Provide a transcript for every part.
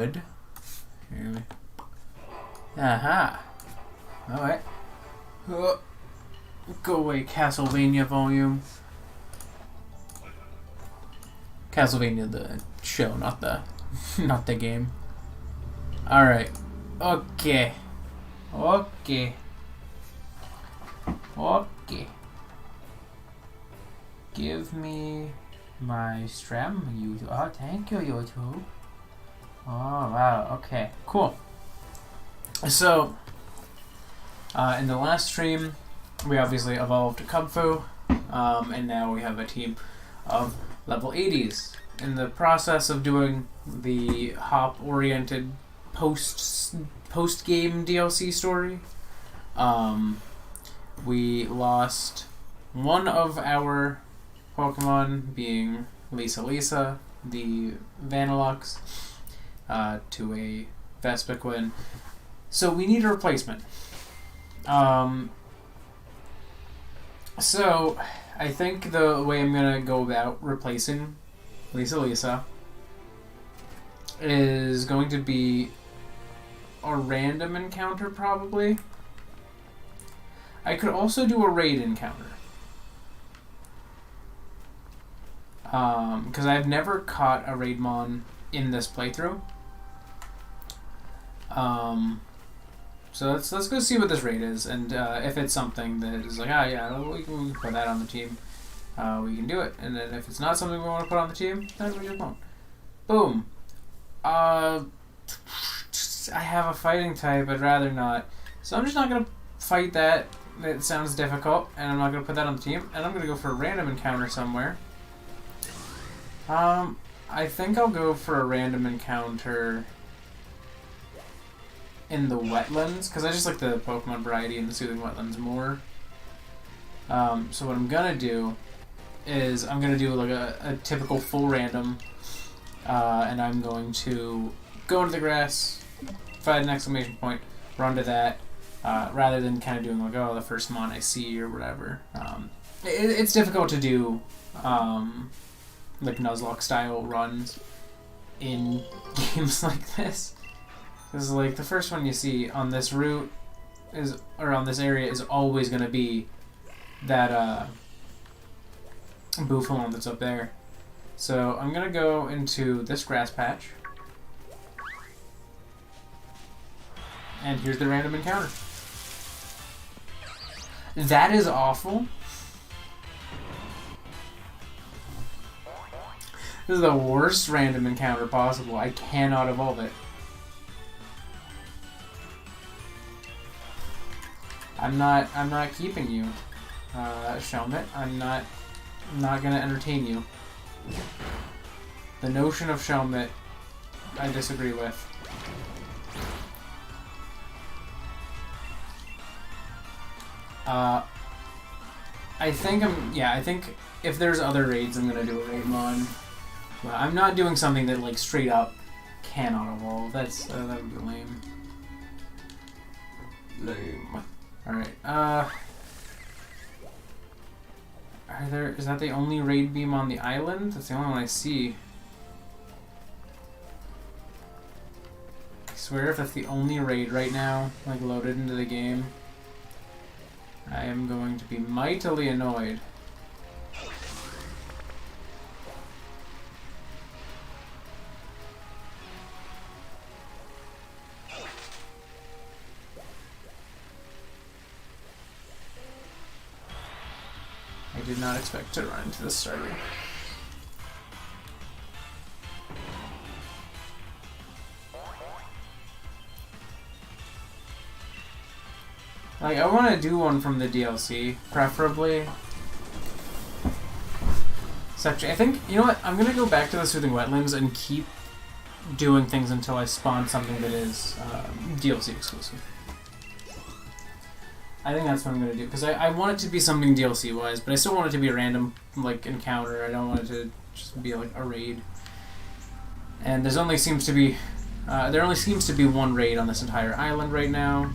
Good. Aha. Alright. Go away, Castlevania volume. Castlevania the show, not the not the game. Alright. Okay. Okay. Okay. Give me my stream, YouTube. Oh, thank you, YouTube. Oh, wow. Okay, cool. So, in the last stream, we obviously evolved to Kung Fu, and now we have a team of level 80s. In the process of doing the hop-oriented post-game DLC story, we lost one of our Pokemon, being Lisa, the Vanillux, to a Vespiquen. So we need a replacement. So I think the way I'm gonna go about replacing Lisa is going to be a random encounter, probably. I could also do a raid encounter. Because I've never caught a Raidmon in this playthrough. So let's go see what this raid is, and if it's something that is like, yeah, we can put that on the team, we can do it. And then if it's not something we want to put on the team, then we just won't. Boom. I have a fighting type, I'd rather not. So I'm just not going to fight that. It sounds difficult, and I'm not going to put that on the team, and I'm going to go for a random encounter somewhere. I think I'll go for a random encounter in the wetlands, because I just like the Pokemon variety in the soothing wetlands more. So what I'm gonna do is I'm gonna do like a typical full random, and I'm going to go into the grass, find an exclamation point, run to that, rather than kind of doing like, oh, the first mon I see or whatever. It's difficult to do like Nuzlocke style runs in games like this. Because like the first one you see on this route or on this area is always going to be that Buffalon that's up there. So I'm going to go into this grass patch. And here's the random encounter. That is awful. This is the worst random encounter possible. I cannot evolve it. I'm not keeping you, Shelmet. I'm not gonna entertain you. The notion of Shelmet, I disagree with. I think if there's other raids, I'm gonna do a raid mon. But I'm not doing something that like straight up cannot evolve. That would be lame. Lame. Alright, is that the only raid beam on the island? That's the only one I see. I swear if that's the only raid right now, like loaded into the game, I am going to be mightily annoyed. I did not expect to run into the starter. Like, I want to do one from the DLC, preferably. Section. I think, you know what? I'm going to go back to the Soothing Wetlands and keep doing things until I spawn something that is DLC exclusive. I think that's what I'm going to do, because I want it to be something DLC-wise, but I still want it to be a random, like, encounter. I don't want it to just be, like, a raid. And there only seems to be one raid on this entire island right now.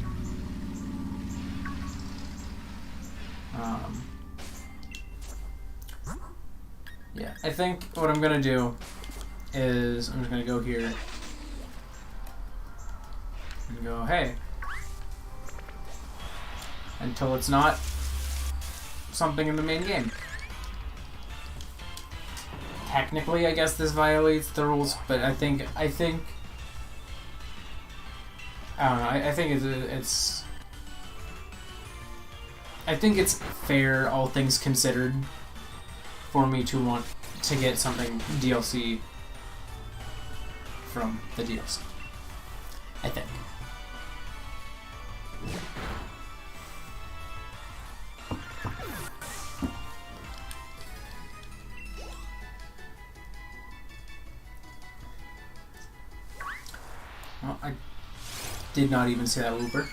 Yeah, I think what I'm going to do is I'm just going to go here, and go, hey. Until it's not something in the main game. Technically, I guess this violates the rules, but I think I don't know. I think I think it's fair, all things considered, for me to want to get something DLC from the DLC. I think. Well, I did not even see that looper.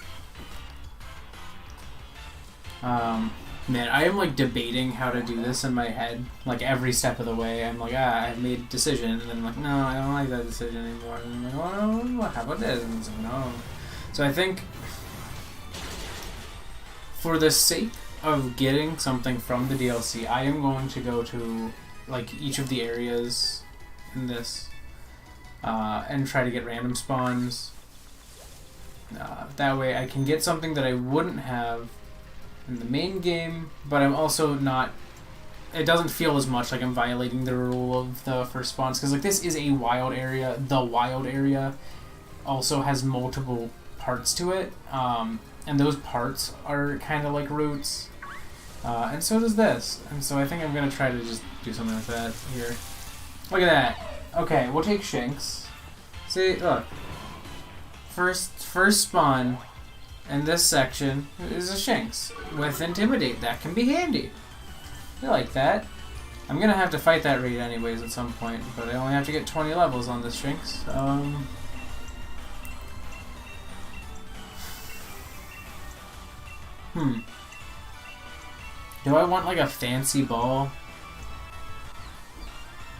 Man, I am like debating how to do this in my head. Like every step of the way, I'm like, I made a decision, and then I'm like, no, I don't like that decision anymore. And I'm like, well, how about this? And it's like, no. So I think, for the sake of getting something from the DLC, I am going to go to like each of the areas in this, and try to get random spawns. That way, I can get something that I wouldn't have in the main game, but I'm also not. It doesn't feel as much like I'm violating the rule of the first spawns, because like this is a wild area. The wild area also has multiple parts to it, and those parts are kind of like routes, and so does this. And so I think I'm gonna try to just do something like that here. Look at that. Okay, we'll take Shinx. See, look. First spawn in this section is a Shinx with Intimidate. That can be handy. I like that. I'm gonna have to fight that raid anyways at some point, but I only have to get 20 levels on this Shinx. Do I want like a fancy ball?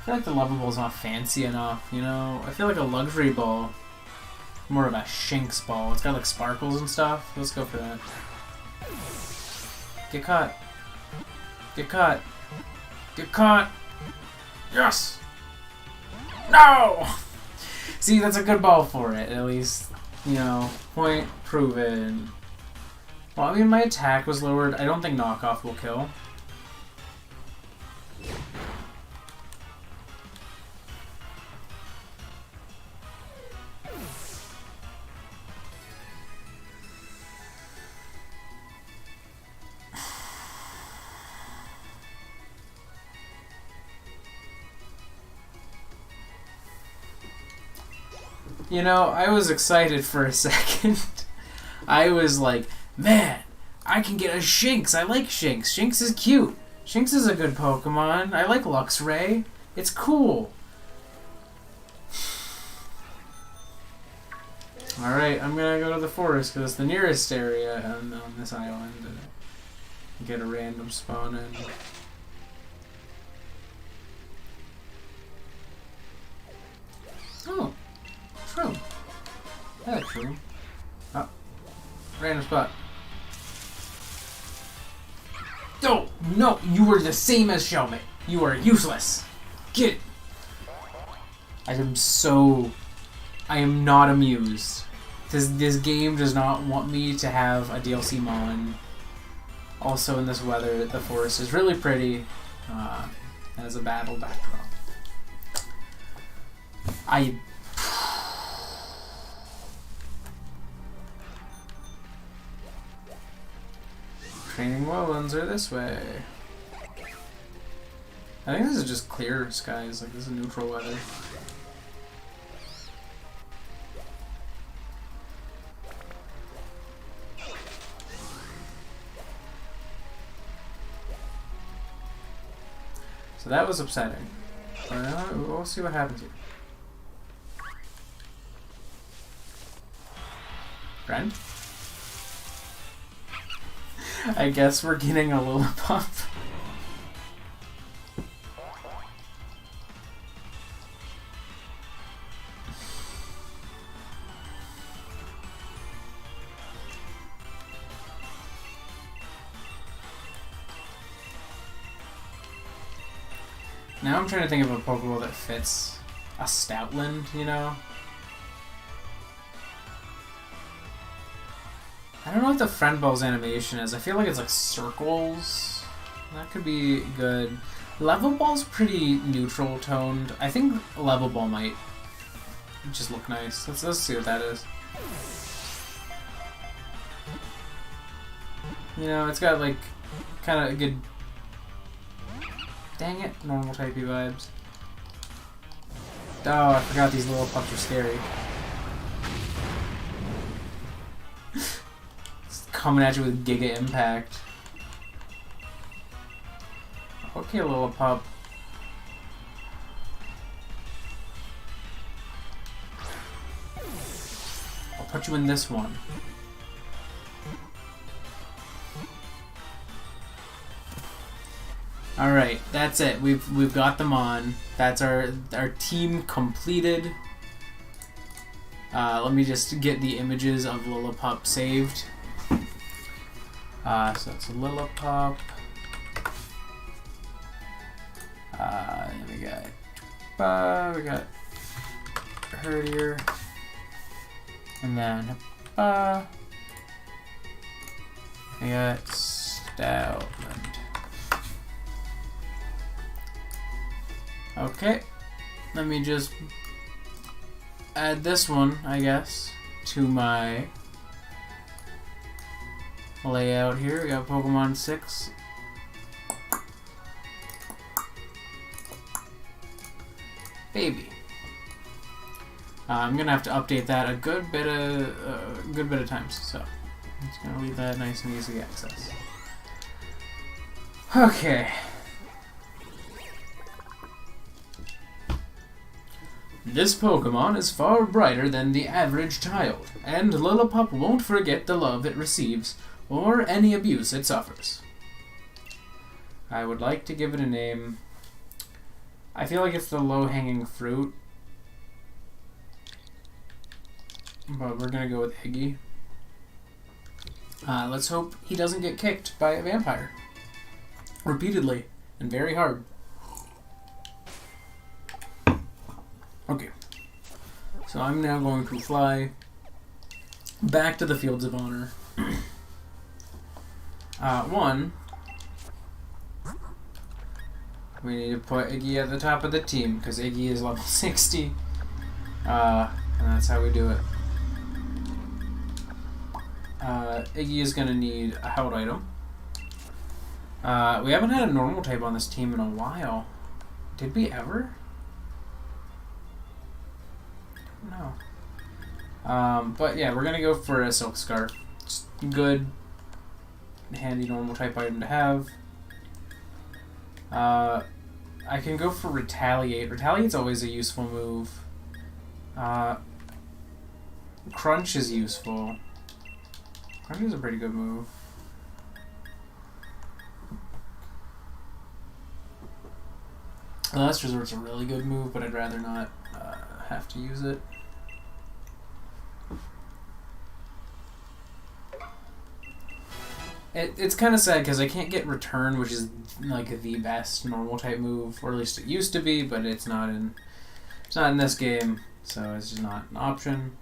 I feel like the level ball's not fancy enough, you know? I feel like a luxury ball. More of a Shinx ball. It's got like sparkles and stuff. Let's go for that. Get caught. Get caught. Get caught. Yes! No! See, that's a good ball for it, at least. You know, point proven. Well, I mean, my attack was lowered. I don't think knockoff will kill. You know, I was excited for a second. I was like, man, I can get a Shinx. I like Shinx. Shinx is cute. Shinx is a good Pokemon. I like Luxray. It's cool. Alright, I'm gonna go to the forest because it's the nearest area on this island. And get a random spawn in. Oh. True. That's true. Oh. Random spot. Oh, no! You were the same as Shelmet. You are useless. Get it. I am not amused. This game does not want me to have a DLC Mon. Also in this weather, the forest is really pretty. As a battle backdrop. Training Lowlands are this way. I think this is just clear skies, like this is neutral weather. So that was upsetting. But we'll see what happens here. Friend? I guess we're getting a little pump. Now I'm trying to think of a Pokeball that fits a Stoutland, you know? I don't know what the friend ball's animation is. I feel like it's like circles. That could be good. Level ball's pretty neutral toned. I think level ball might just look nice. Let's see what that is. You know, it's got like kind of good. Dang it, normal typey vibes. Oh, I forgot these little pups are scary. It's coming at you with Giga Impact. Okay, little pup. I'll put you in this one. Alright, that's it. We've got them on. That's our team completed. Let me just get the images of Lillipup saved. So it's Lillipup. And we got Herdier. And then we got Stoutland. Okay, let me just add this one, I guess, to my layout here. We got Pokemon 6. Baby. I'm gonna have to update that a good bit of times, so I'm just gonna leave that nice and easy access. Okay. This Pokemon is far brighter than the average child, and Lillipup won't forget the love it receives or any abuse it suffers. I would like to give it a name. I feel like it's the low-hanging fruit, but we're gonna go with Iggy. Let's hope he doesn't get kicked by a vampire. Repeatedly, and very hard. Okay, so I'm now going to fly back to the Fields of Honor. We need to put Iggy at the top of the team, because Iggy is level 60, and that's how we do it. Iggy is going to need a held item. We haven't had a normal type on this team in a while. Did we ever? No. But yeah, we're gonna go for a Silk Scarf. Just good, handy normal type item to have. I can go for Retaliate. Retaliate's always a useful move. Crunch is useful. Crunch is a pretty good move. Last Resort's a really good move, but I'd rather not have to use it. It's kind of sad because I can't get Return, which is like the best normal type move, or at least it used to be, but it's not in this game, so it's just not an option.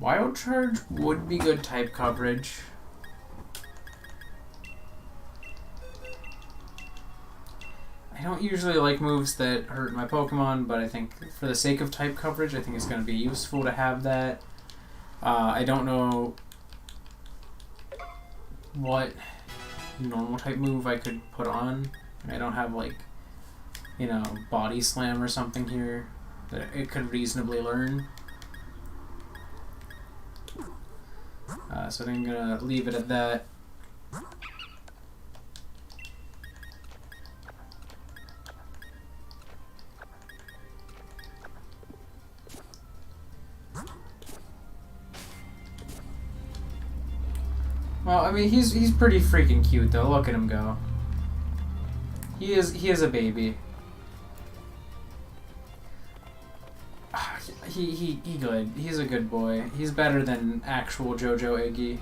Wild Charge would be good type coverage. I don't usually like moves that hurt my Pokemon, but I think for the sake of type coverage, I think it's going to be useful to have that. I don't know what normal type move I could put on. I don't have, like, you know, Body Slam or something here that it could reasonably learn. So I'm going to leave it at that. Well, I mean, he's pretty freaking cute though. Look at him go. He is a baby. He good. He's a good boy. He's better than actual JoJo Iggy.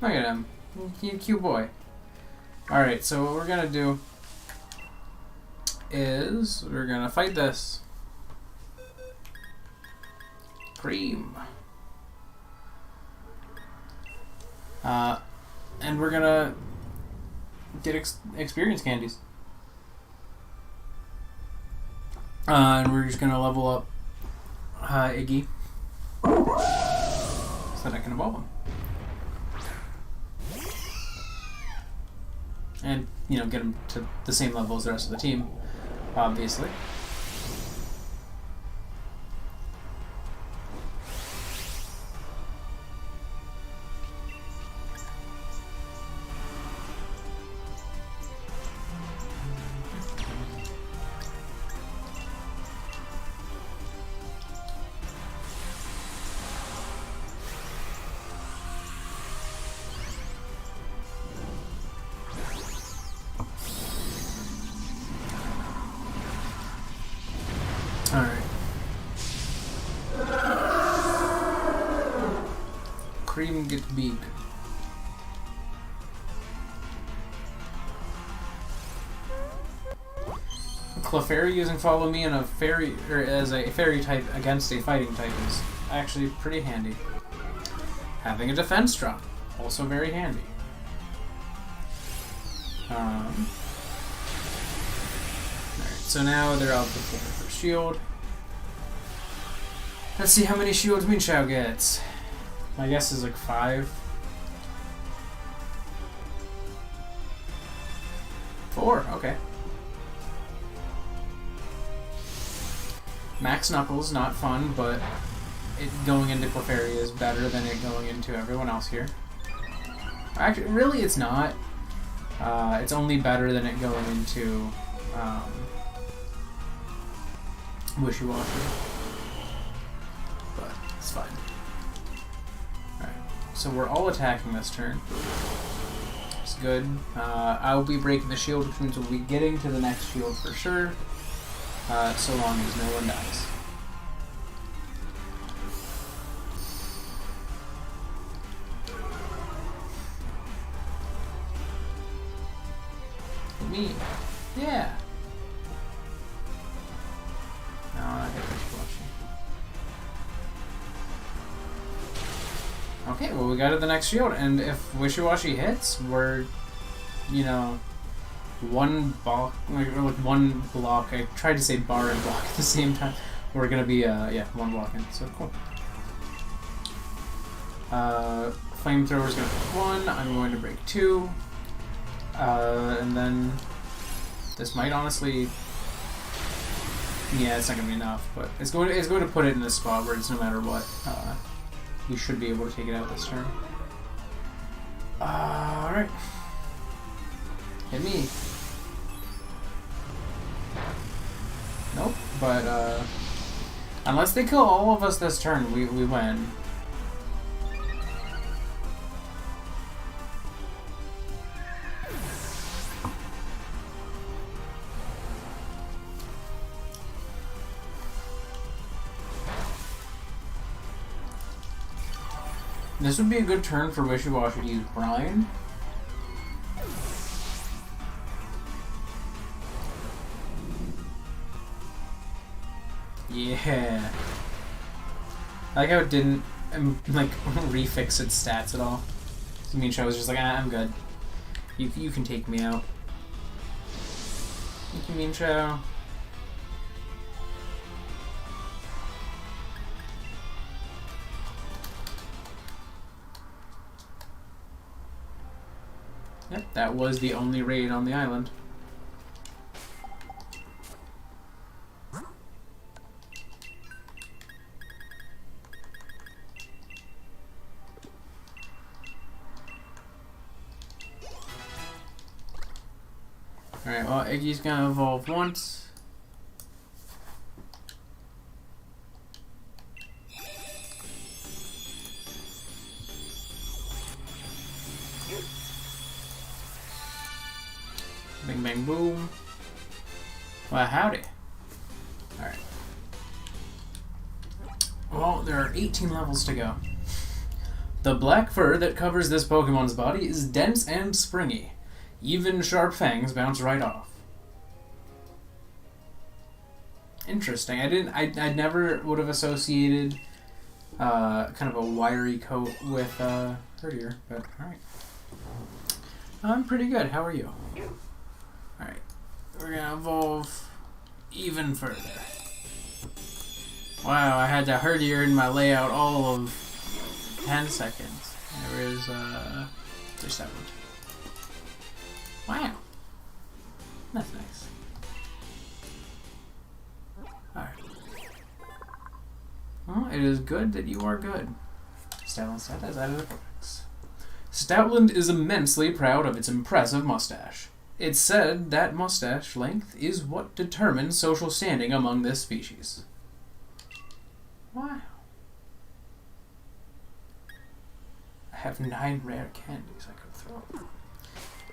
Look at him. Cute boy. Alright, so what we're gonna do is we're gonna fight this. Cream. And we're gonna get experience candies. And we're just gonna level up Iggy so that I can evolve him. And, you know, get him to the same level as the rest of the team, obviously. Cream get big. Clefairy using Follow Me in a fairy or as a fairy type against a fighting type is actually pretty handy. Having a defense drop, also very handy. Alright, so now they're out for shield. Let's see how many shields Minshao gets. My guess is like 5. 4, okay. Max Knuckles, not fun, but it going into Clefairy is better than it going into everyone else here. Actually, really it's not. It's only better than it going into Wishy-Washy. But it's fine. So we're all attacking this turn. It's good. I'll be breaking the shield, which means we'll be getting to the next shield for sure. So long as no one dies. Me. Yeah. No, I hit Wishy-Washy. Okay, well we got to the next shield, and if Wishy-Washy hits, we're, you know, one block, like one block. I tried to say bar and block at the same time. We're gonna be, yeah, one block in. So cool. Flamethrower's gonna break 1. I'm going to break 2. And then this might honestly, yeah, it's not gonna be enough, but it's going to put it in a spot where it's no matter what. You should be able to take it out this turn. Alright. Hit me. Nope, but unless they kill all of us this turn, we win. This would be a good turn for Wishy-Washy to use Brine. Yeah. I like how it didn't like refix its stats at all. So Minshao was just like, I'm good. You can take me out. Thank you, Minshao. Yep, that was the only raid on the island. Alright, well, Iggy's gonna evolve once. Bing, bang, boom. Well, howdy. Alright. Well, there are 18 levels to go. The black fur that covers this Pokemon's body is dense and springy. Even sharp fangs bounce right off. Interesting. I never would have associated kind of a wiry coat with Herdier, but alright. I'm pretty good. How are you? Alright. We're gonna evolve even further. Wow, I had the Herdier in my layout all of 10 seconds. There is there's that one. Wow. That's nice. Alright. Well, it is good that you are good. Stoutland Stat has added a codex. Stoutland is immensely proud of its impressive mustache. It's said that mustache length is what determines social standing among this species. Wow. I have 9 rare candies I could throw.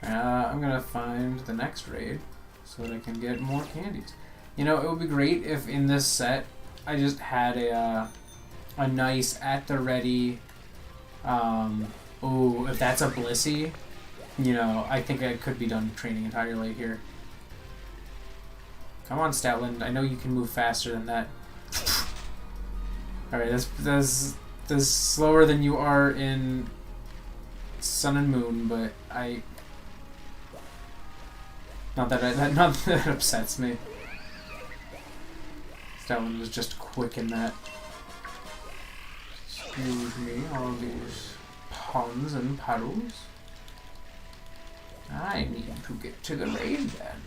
I'm gonna find the next raid so that I can get more candies. You know, it would be great if in this set I just had a nice at the ready. Ooh, if that's a Blissey, you know, I think I could be done training entirely here. Come on, Stoutland. I know you can move faster than that. Alright, that's slower than you are in Sun and Moon, but not that upsets me. Stoutland was just quick in that. Excuse me, all these ponds and puddles. I need to get to the raid then.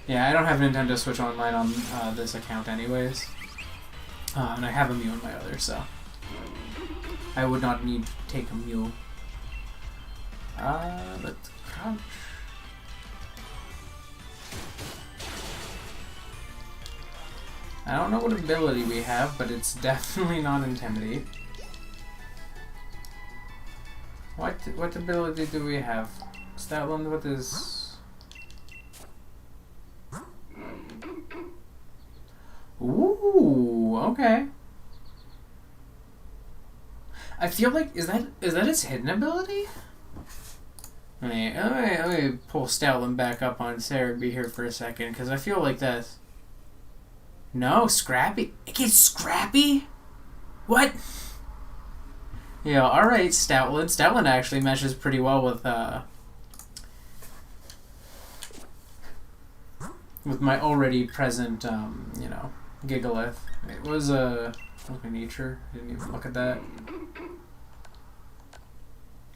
Yeah, I don't have Nintendo Switch Online on this account anyways. And I have a Mew in my other, so I would not need to take a Mew. Let's crouch. I don't know what ability we have, but it's definitely not Intimidate. What ability do we have? Stoutland, what is... Ooh, okay. I feel like, is that its hidden ability? Let me pull Stoutland back up on Cerebi here for a second, because I feel like that's... No, Scrappy? It gets Scrappy? What? Yeah, alright, Stoutland. Stoutland actually meshes pretty well with my already present, you know, Gigalith. It was look at nature. Didn't even look at that.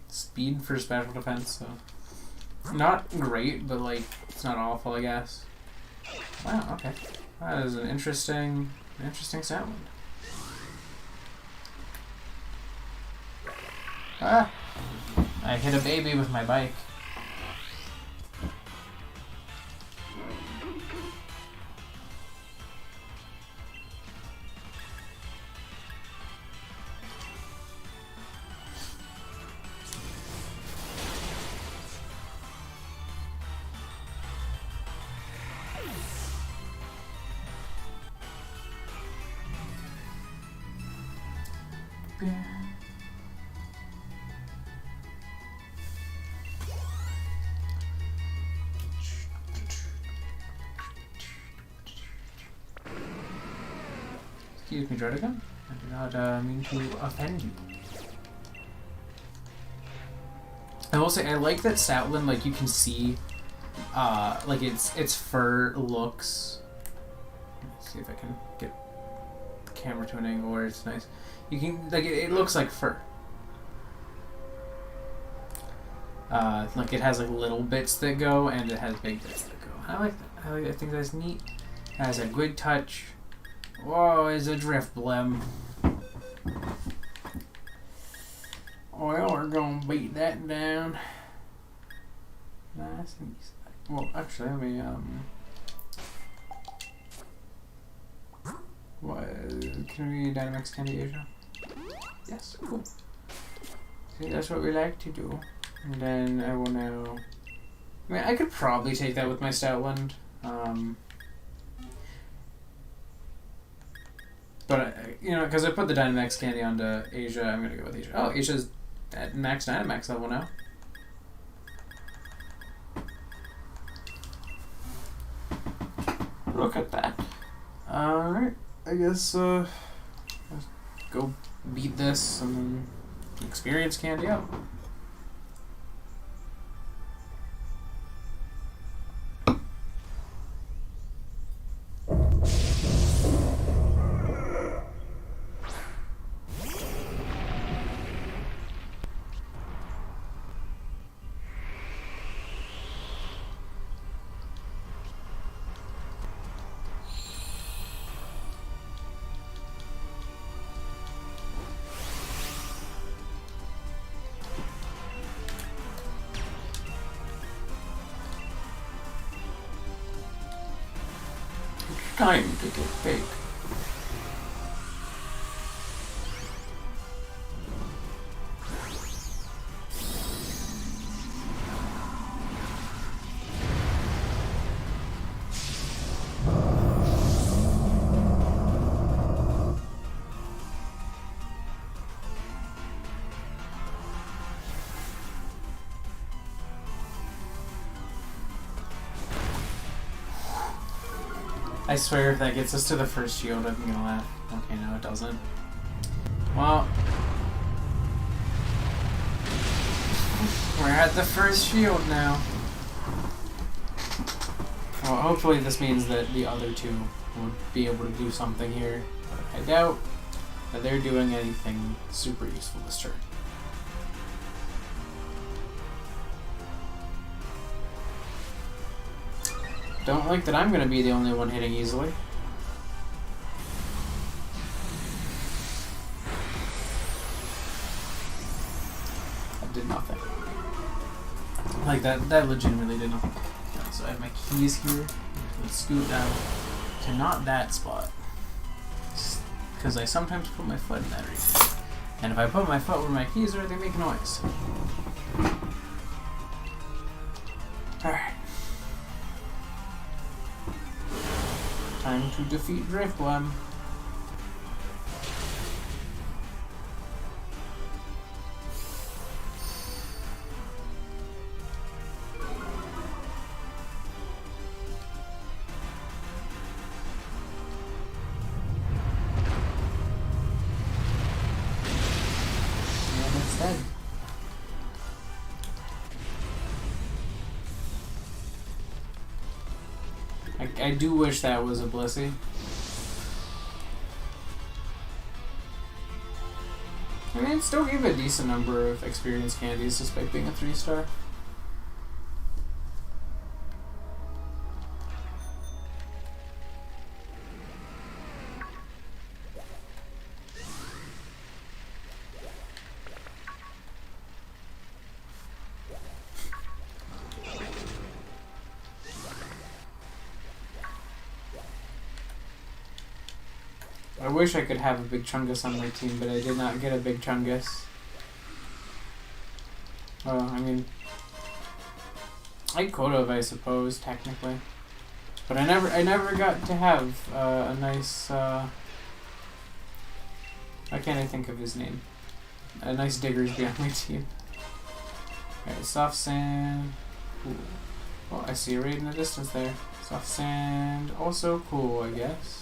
Speed for special defense, so not great, but like it's not awful, I guess. Wow, okay. That is an interesting sound. Ah! I hit a baby with my bike. Excuse me, Drotagon. I do not mean to offend you. I will say I like that Stoutland, like you can see, like its fur looks. Let's see if I can get the camera to an angle where it's nice. You can like it looks like fur. Like it has like little bits that go, and it has big bits that go. I like that. I think that's neat. It has a good touch. Whoa, it's a drift blem. Well, we're gonna beat that down. Nice and easy. Well, actually, let me what? Can we Dynamax Candy Asia? Yes, cool. See, that's what we like to do. And then I will now. I mean, I could probably take that with my Stoutland. But, because I put the Dynamax candy onto Asia, I'm going to go with Asia. Oh, Asia's at max Dynamax level now. Look at that. Alright, I guess, let's go beat this and then experience candy up. Time to get big. I swear if that gets us to the first shield, I'm gonna laugh. Okay, no, it doesn't. Well, we're at the first shield now. Well, hopefully this means that the other two would be able to do something here. But I doubt that they're doing anything super useful this turn. Don't like that I'm going to be the only one hitting easily. That did nothing. Like that legitimately did nothing. Okay, so I have my keys here. Let's scoot down to not that spot. Because I sometimes put my foot in that region. And if I put my foot where my keys are, they make noise. Alright. Time to defeat Driftbloom. And it's dead. I do wish that was a Blissey. I mean, it still gave a decent number of experience candies despite being a 3-star. I wish I could have a big Chungus on my team, but I did not get a big Chungus. Well, I mean, I could have, I suppose, technically, but I never got to have a nice. Why can't I think of his name? A nice Diggersby on my team. Alright, soft sand. Ooh. Well, I see a raid in the distance there. Soft sand, also cool, I guess.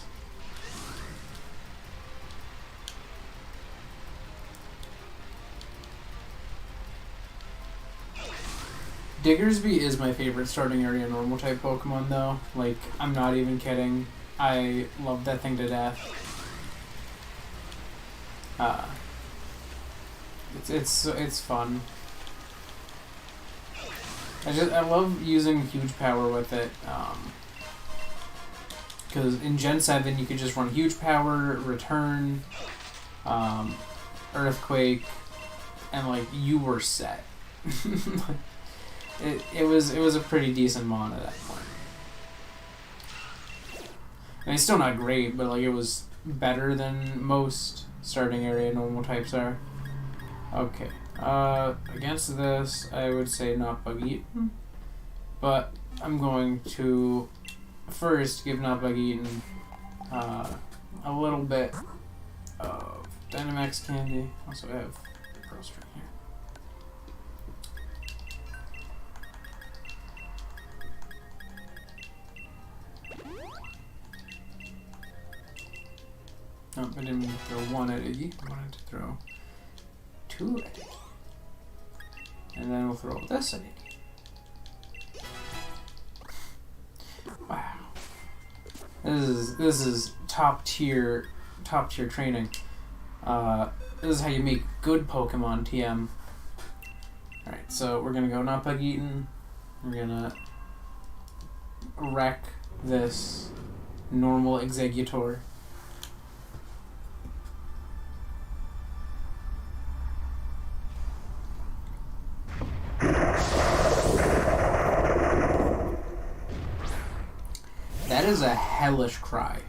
Diggersby is my favorite starting area normal type Pokemon though. Like, I'm not even kidding. I love that thing to death. It's fun. I love using huge power with it. Because in Gen 7 you could just run huge power, return, earthquake, and like you were set. It was a pretty decent mon at that point. And it's still not great, but like it was better than most starting area normal types are. Okay. Against this, I would say not Bug Eaten, but I'm going to first give not Bug Eaten a little bit of Dynamax candy. Also, I have Pearl String here. Oh, I didn't mean to throw one at Iggy. I wanted to throw two at Iggy. And then we'll throw this at Iggy. Wow. This is top tier training. This is how you make good Pokemon, TM. Alright, so we're gonna go not bug eaten. We're gonna wreck this normal Exeggutor. That is a hellish cry.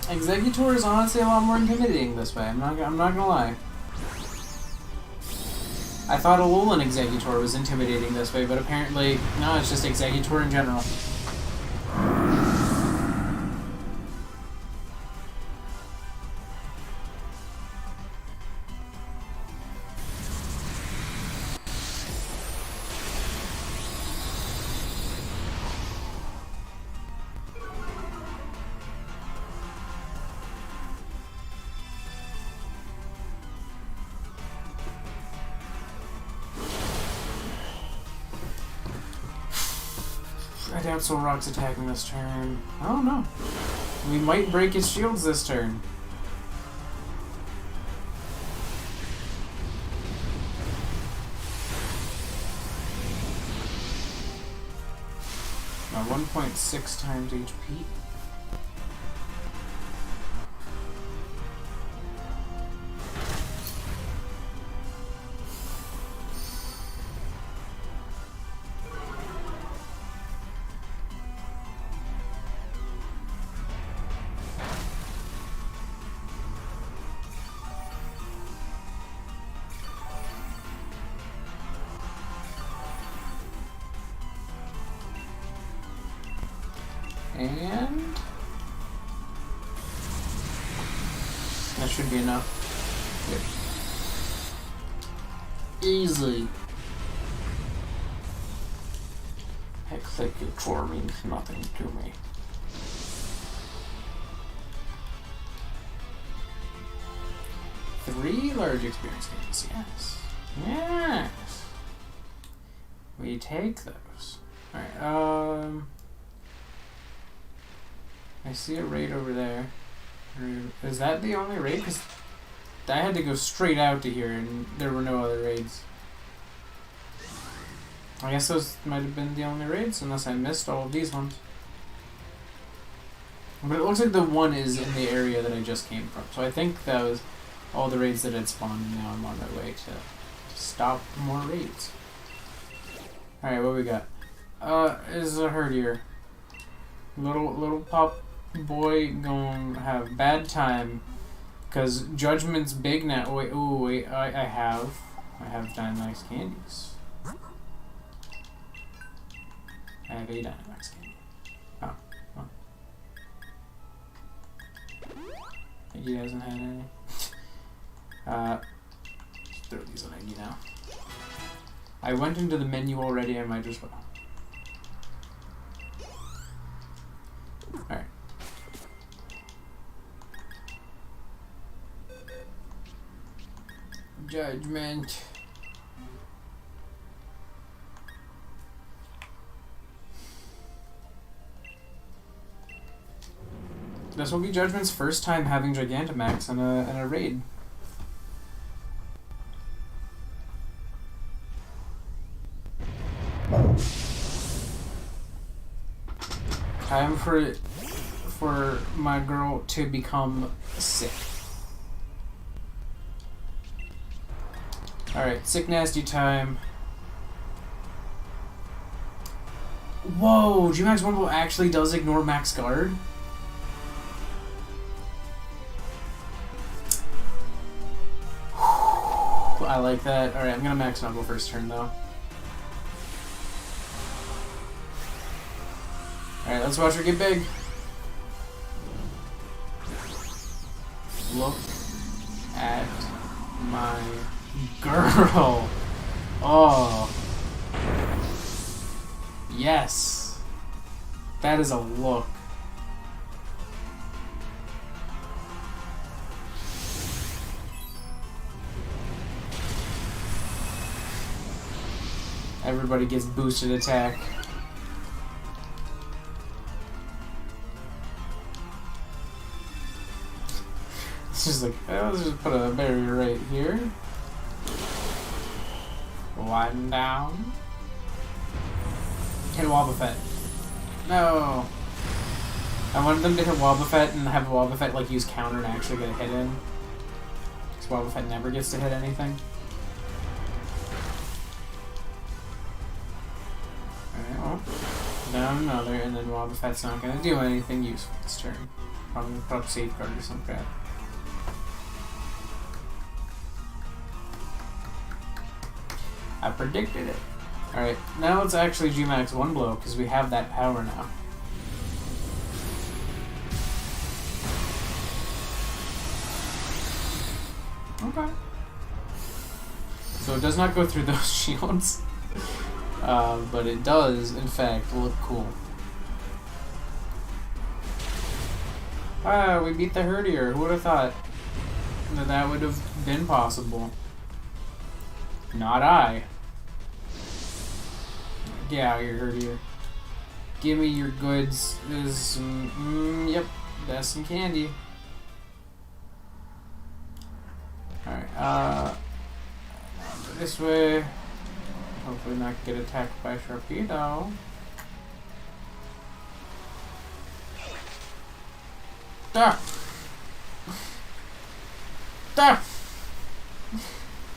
Exeggutor is honestly a lot more intimidating this way. I'm not gonna lie. I thought Alolan Exeggutor was intimidating this way, but apparently no. It's just Exeggutor in general. I doubt Solrock's attacking this turn. I don't know. We might break his shields this turn. Now 1.6 times HP. And that should be enough. Good. Easy. Exeggutor means nothing to me. Three large experience games, yes. Yes. We take those. Alright, I see a raid over there. Is that the only raid? Because I had to go straight out to here and there were no other raids. I guess those might have been the only raids, unless I missed all of these ones. But it looks like the one is in the area that I just came from. So I think that was all the raids that had spawned, and now I'm on my way to stop more raids. Alright, what we got? Is a Herdier. Little pop boy gonna have bad time because Judgment's big now. Wait, I have Dynamax candies. I have a Dynamax candy. Oh, well. He hasn't had any. Throw these on Iggy now. I went into the menu already. I might as well. Alright. Judgement. This will be Judgment's first time having Gigantamax in a raid. Time for my girl to become sick. Alright, sick nasty time. Whoa, G-Max Wumble actually does ignore Max Guard? I like that. Alright, I'm gonna max Knuckle first turn though. Alright, let's watch her get big. Look at my girl. Oh. Yes. That is a look. Everybody gets boosted attack. It's just like, oh, let's just put a barrier right here. One down. Hit Wobbuffet. No. I wanted them to hit Wobbuffet and have Wobbuffet like use counter and actually get a hit in. Because Wobbuffet never gets to hit anything. Down another, and then Wobbuffet's not going to do anything useful this turn. Probably put up Safeguard or some crap. I predicted it. Alright, now let's actually G-Max one blow, because we have that power now. Okay. So it does not go through those shields. But it does, in fact, look cool. Ah, we beat the Herdier. Who would have thought that that would have been possible? Not I. Get out here, Herdier. Give me your goods. There's some, yep, that's some candy. Alright, this way. Hopefully not get attacked by Sharpedo. Da! Da!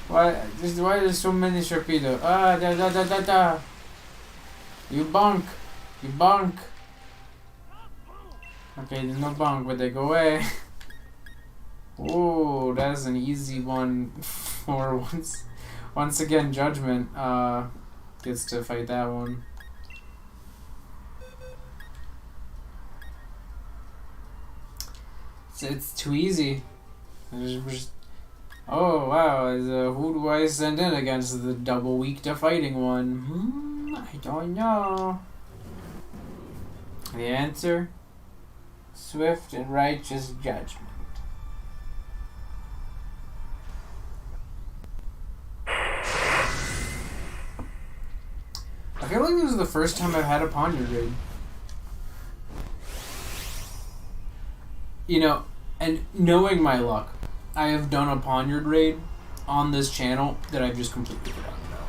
Why there's so many Sharpedo? Ah, da da da da da! You bonk! You bonk! Okay, there's no bonk, but they go away. Oh, that's an easy one for once. Once again, Judgement gets to fight that one. It's too easy. Oh wow, who do I send in against the double weak to fighting one? I don't know. The answer? Swift and righteous judgment. I feel like this is the first time I've had a Poniard raid. You know, and knowing my luck, I have done a Poniard raid on this channel that I've just completely forgotten about.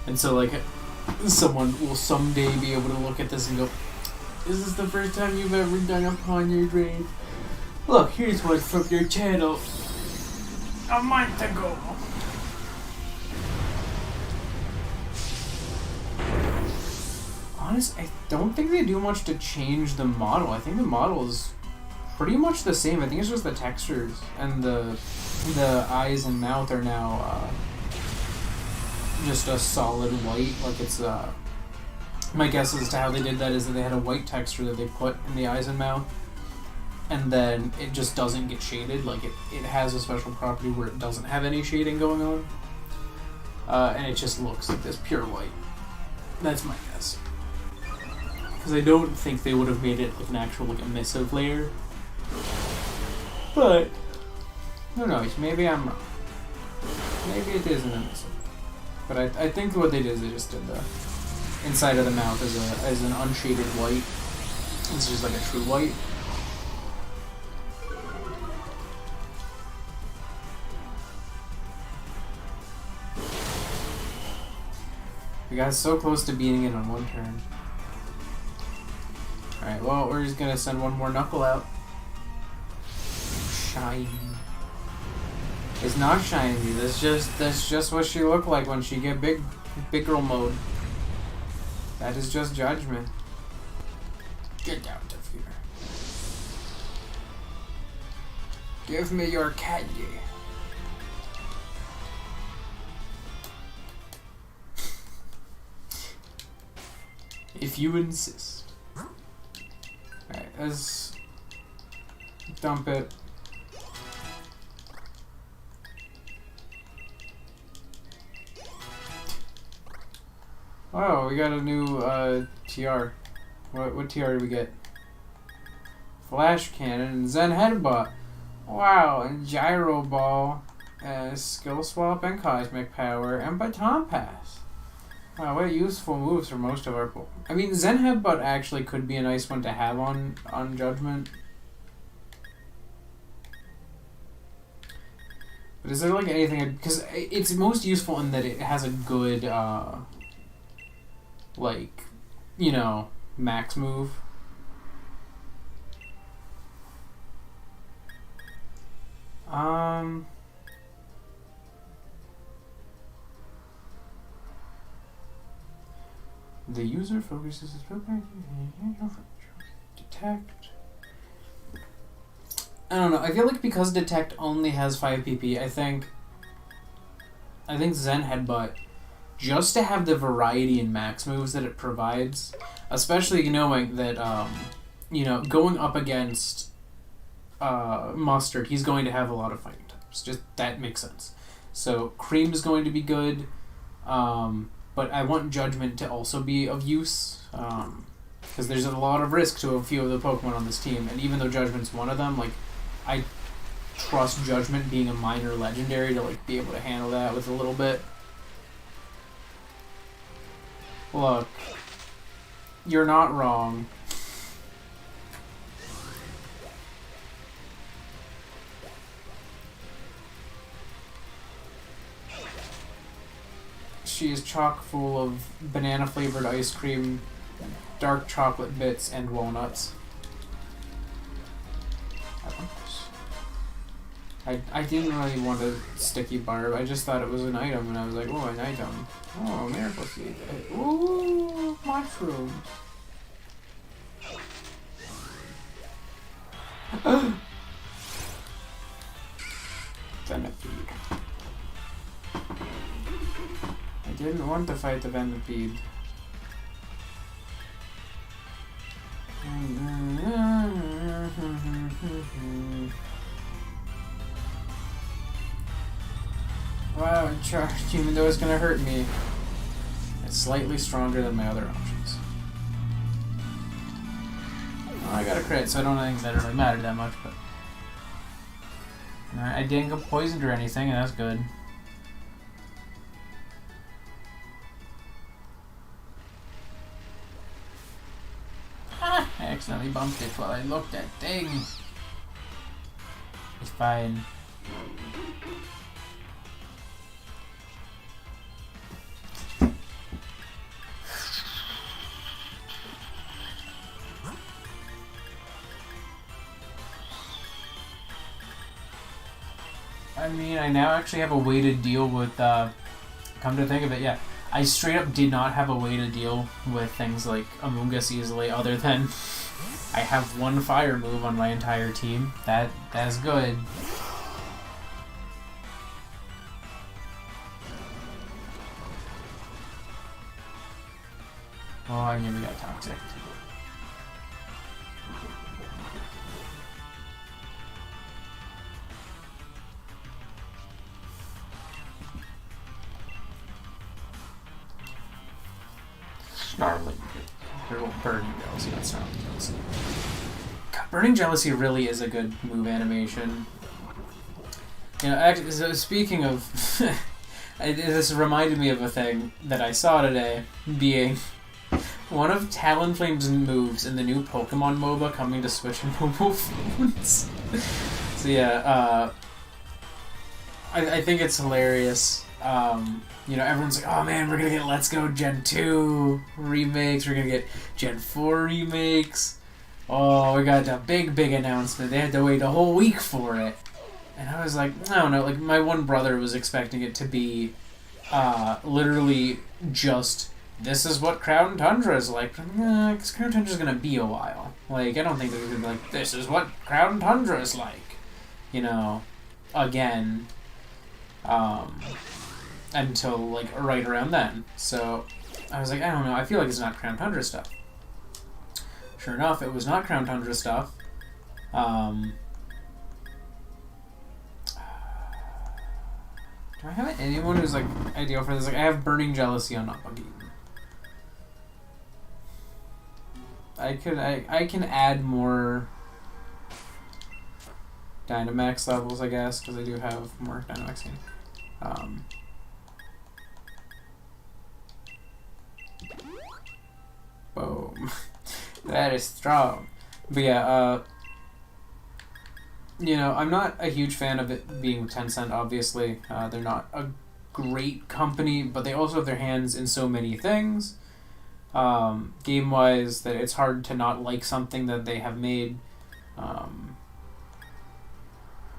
And so, like, someone will someday be able to look at this and go, is this the first time you've ever done a Poniard raid? Look, here's one from your channel a month ago. Honestly, I don't think they do much to change the model. I think the model is pretty much the same. I think it's just the textures and the eyes and mouth are now just a solid white. Like it's my guess as to how they did that is that they had a white texture that they put in the eyes and mouth, and then it just doesn't get shaded. Like it has a special property where it doesn't have any shading going on, and it just looks like this pure white. That's my guess. Because I don't think they would have made it like an actual like emissive layer. But who knows? Maybe I'm wrong. Maybe it is an emissive. But I think what they did is they just did the inside of the mouth as an unshaded white. It's just like a true white. We got so close to beating it on one turn. Alright, well, we're just gonna send one more Knuckle out. Shiny. It's not shiny, that's just what she looked like when she get big girl mode. That is just Judgment. Get out of here. Give me your candy. If you insist. Alright, let's dump it. Oh, we got a new TR. What TR did we get? Flash Cannon, Zen Headbutt. Wow, and Gyro Ball, Skill Swap, and Cosmic Power, and Baton Pass. Wow, what useful moves for most of our... I mean, Zen Headbutt actually could be a nice one to have on Judgment. But is there like anything... Because it's most useful in that it has a good, like, you know, max move. The user focuses his detect. I don't know. I feel like because detect only has 5 PP, I think Zen Headbutt, just to have the variety in max moves that it provides, especially knowing that you know, going up against Mustard, he's going to have a lot of fighting types. Just that makes sense. So Cream is going to be good. But I want Judgment to also be of use, because there's a lot of risk to a few of the Pokemon on this team, and even though Judgment's one of them, like, I trust Judgment being a minor legendary to, like, be able to handle that with a little bit. Look, you're not wrong. She is chock full of banana-flavored ice cream, dark chocolate bits, and walnuts. I didn't really want a sticky barb. I just thought it was an item, and I was like, oh, an item. Oh, miracle seed. Ooh, mushrooms. Venipede. I didn't want to fight the Venipede. Wow, it charged even though it's gonna hurt me. It's slightly stronger than my other options. Well, I got a crit, so I don't think that really mattered that much, but... Alright, I didn't get poisoned or anything, and that's good. I accidentally bumped it while I looked at thing. It's fine. I mean, I now actually have a way to deal with, come to think of it, yeah. I straight up did not have a way to deal with things like Amoonguss easily, other than I have one fire move on my entire team. That's good. Oh, I never got toxic. Snarling. Burning Jealousy, not Snarling Jealousy. God, Burning Jealousy really is a good move animation. You know, actually, so speaking of... this reminded me of a thing that I saw today, being one of Talonflame's moves in the new Pokemon MOBA coming to Switch and mobile phones. So yeah, I think it's hilarious. You know, everyone's like, oh man, we're gonna get Let's Go Gen 2 remakes, we're gonna get Gen 4 remakes. Oh, we got a big announcement. They had to wait a whole week for it. And I was like, I don't know, like my one brother was expecting it to be literally just, this is what Crown Tundra is like. Because Crown Tundra's gonna be a while. Like, I don't think they're gonna be like, this is what Crown Tundra is like. you know, again, until like right around then. So I was like, I don't know, I feel like it's not Crown Tundra stuff. Sure enough, it was not Crown Tundra stuff. Do I have anyone who's like ideal for this? Like, I have Burning Jealousy on Not Buggy. I can add more Dynamax levels, I guess, because I do have more Dynamax in. Boom. That is strong. But yeah, you know, I'm not a huge fan of it being Tencent, obviously. They're not a great company, but they also have their hands in so many things. Game-wise, that it's hard to not like something that they have made,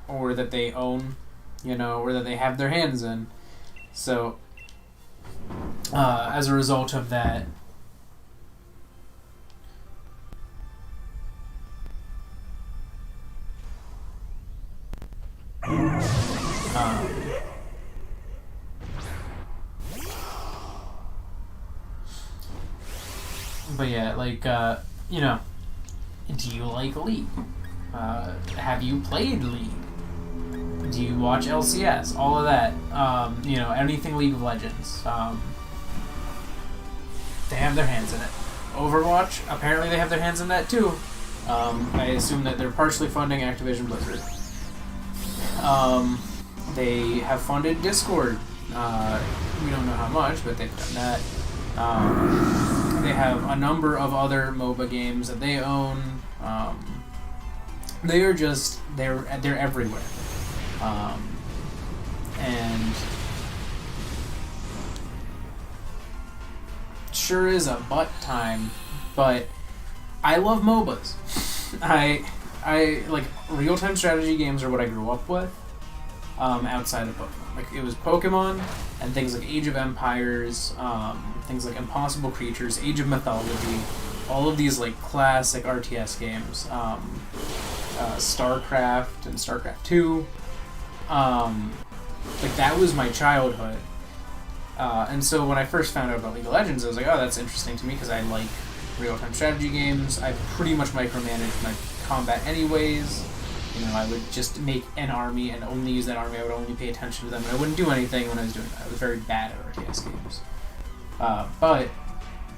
or that they own, you know, or that they have their hands in. So, as a result of that, but yeah, like, you know, do you like League? Have you played League? Do you watch LCS? All of that. You know, anything League of Legends. They have their hands in it. Overwatch, apparently they have their hands in that too. I assume that they're partially funding Activision Blizzard. They have funded Discord. We don't know how much, but they've done that. They have a number of other MOBA games that they own. They are just, they're everywhere. And sure is a butt time, but I love MOBAs. I like, real-time strategy games are what I grew up with, outside of Pokemon. Like, it was Pokemon and things like Age of Empires, things like Impossible Creatures, Age of Mythology, all of these like classic RTS games, StarCraft and StarCraft 2. Like, that was my childhood. And so when I first found out about League of Legends, I was like, oh, that's interesting to me because I like real-time strategy games. I pretty much micromanaged my combat anyways. You know, I would just make an army and only use that army. I would only pay attention to them, and I wouldn't do anything when I was doing that. I was very bad at RTS games. But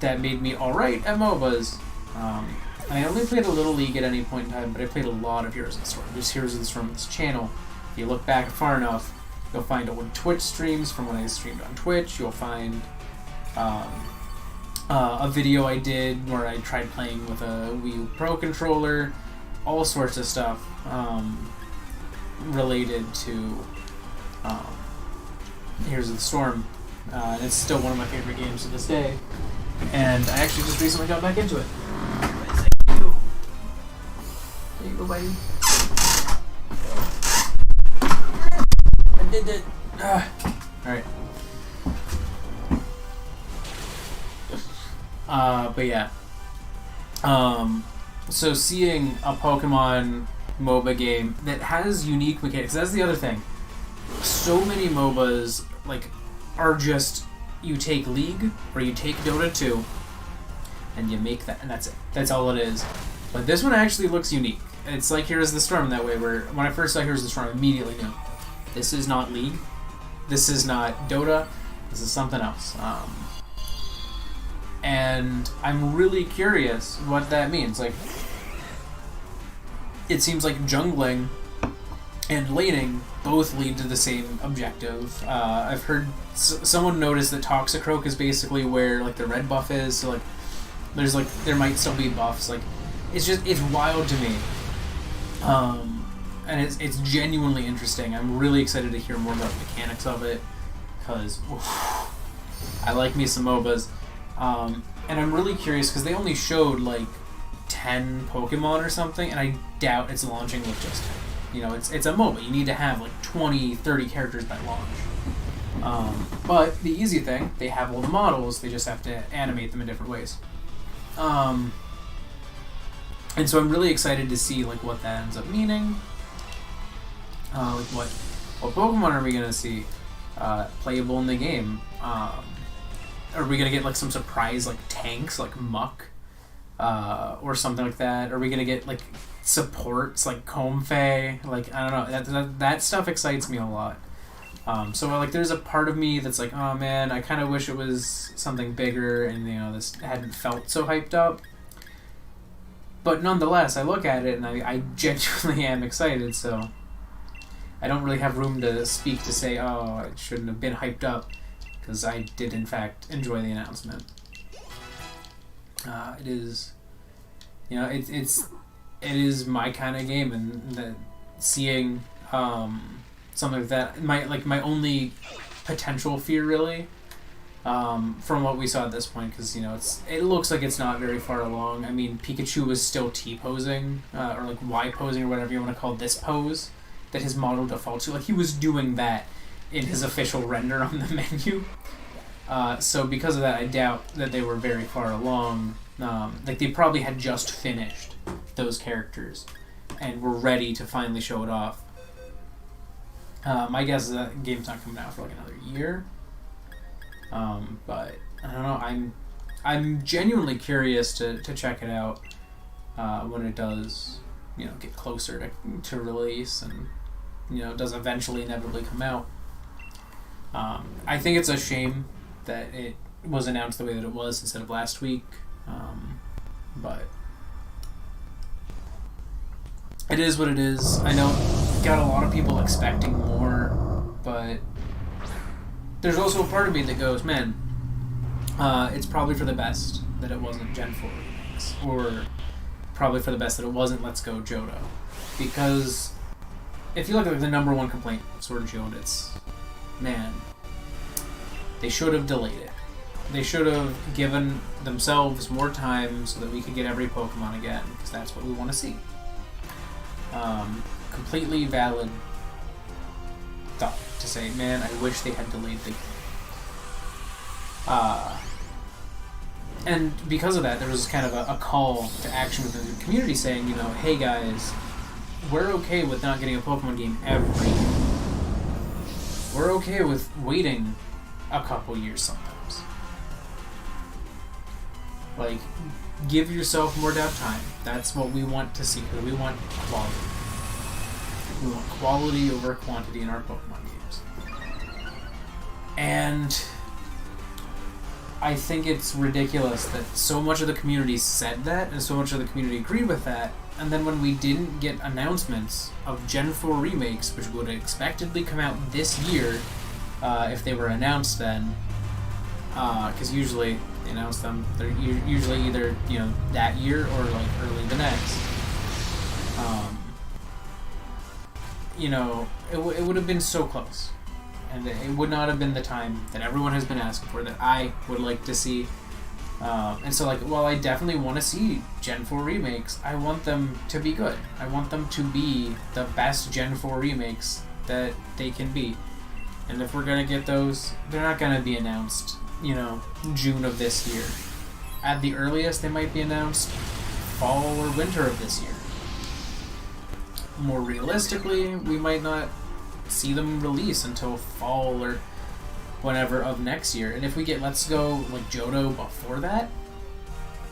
that made me alright at MOBAs. I only played a little League at any point in time, but I played a lot of Heroes of the Storm. There's Heroes of the Storm on this channel. If you look back far enough, you'll find old Twitch streams from when I streamed on Twitch. You'll find a video I did where I tried playing with a Wii U Pro controller. All sorts of stuff related to Heroes of the Storm. And it's still one of my favorite games to this day. And I actually just recently got back into it. Thank you. There you go, buddy. I did it. Alright. But yeah. So seeing a Pokemon MOBA game that has unique mechanics, that's the other thing. So many MOBAs, like, are just, you take League, or you take Dota 2, and you make that, and that's it. That's all it is. But this one actually looks unique. It's like Heroes of the Storm that way, where when I first saw Heroes of the Storm, I immediately knew, this is not League, this is not Dota, this is something else. And I'm really curious what that means. Like, it seems like jungling and laning both lead to the same objective. I've heard someone noticed that Toxicroak is basically where like the red buff is. So like, there's like, there might still be buffs. Like, it's wild to me. And it's genuinely interesting. I'm really excited to hear more about the mechanics of it, because I like me some MOBAs. And I'm really curious because they only showed like 10 Pokemon or something, and I doubt it's launching with just 10. You know, it's a MOBA. You need to have like 20, 30 characters by launch. But the easy thing, they have all the models, they just have to animate them in different ways. And so I'm really excited to see like what that ends up meaning. Like what Pokemon are we gonna see playable in the game? Are we gonna get like some surprise like tanks like Muck or something like that? Are we gonna get like supports like Comfey? Like I don't know. That stuff excites me a lot. So like there's a part of me that's like, oh man, I kind of wish it was something bigger and this hadn't felt so hyped up. But nonetheless, I look at it and I genuinely am excited, so I don't really have room to speak to say, oh, it shouldn't have been hyped up, because I did in fact enjoy the announcement. It is, it is my kind of game, and seeing something like that, my only potential fear really, from what we saw at this point, because it looks like it's not very far along. I mean, Pikachu was still T-posing, or like Y-posing, or whatever you want to call this pose that his model defaults to. Like, he was doing that in his official render on the menu. So because of that, I doubt that they were very far along. Like, they probably had just finished those characters and were ready to finally show it off. My guess is that game's not coming out for like another year. But I don't know. I'm genuinely curious to check it out when it does, get closer to release and does eventually inevitably come out. I think it's a shame that it was announced the way that it was instead of last week. But it is what it is. I know got a lot of people expecting more, but there's also a part of me that goes, man, it's probably for the best that it wasn't Gen 4 remakes, or probably for the best that it wasn't Let's Go Johto, because if you look at the number one complaint of Sword and Shield, it's, man, they should have delayed it. They should have given themselves more time so that we could get every Pokemon again, because that's what we want to see. Completely valid thought to say, man, I wish they had delayed the game. And because of that, there was kind of a call to action within the community saying, hey guys, we're okay with not getting a Pokemon game every year. We're okay with waiting a couple years sometimes. Like, give yourself more downtime. That's what we want to see, because we want quality. We want quality over quantity in our Pokemon games. And I think it's ridiculous that so much of the community said that, and so much of the community agreed with that, and then when we didn't get announcements of Gen 4 remakes, which would expectedly come out this year, if they were announced then, because usually they announce them, they're usually either, that year or like early the next. It would have been so close. And it would not have been the time that everyone has been asking for, that I would like to see. And so, while I definitely want to see Gen 4 remakes, I want them to be good. I want them to be the best Gen 4 remakes that they can be. And if we're going to get those, they're not going to be announced, June of this year. At the earliest, they might be announced fall or winter of this year. More realistically, we might not see them release until fall or whenever of next year. And if we get Let's Go Johto before that,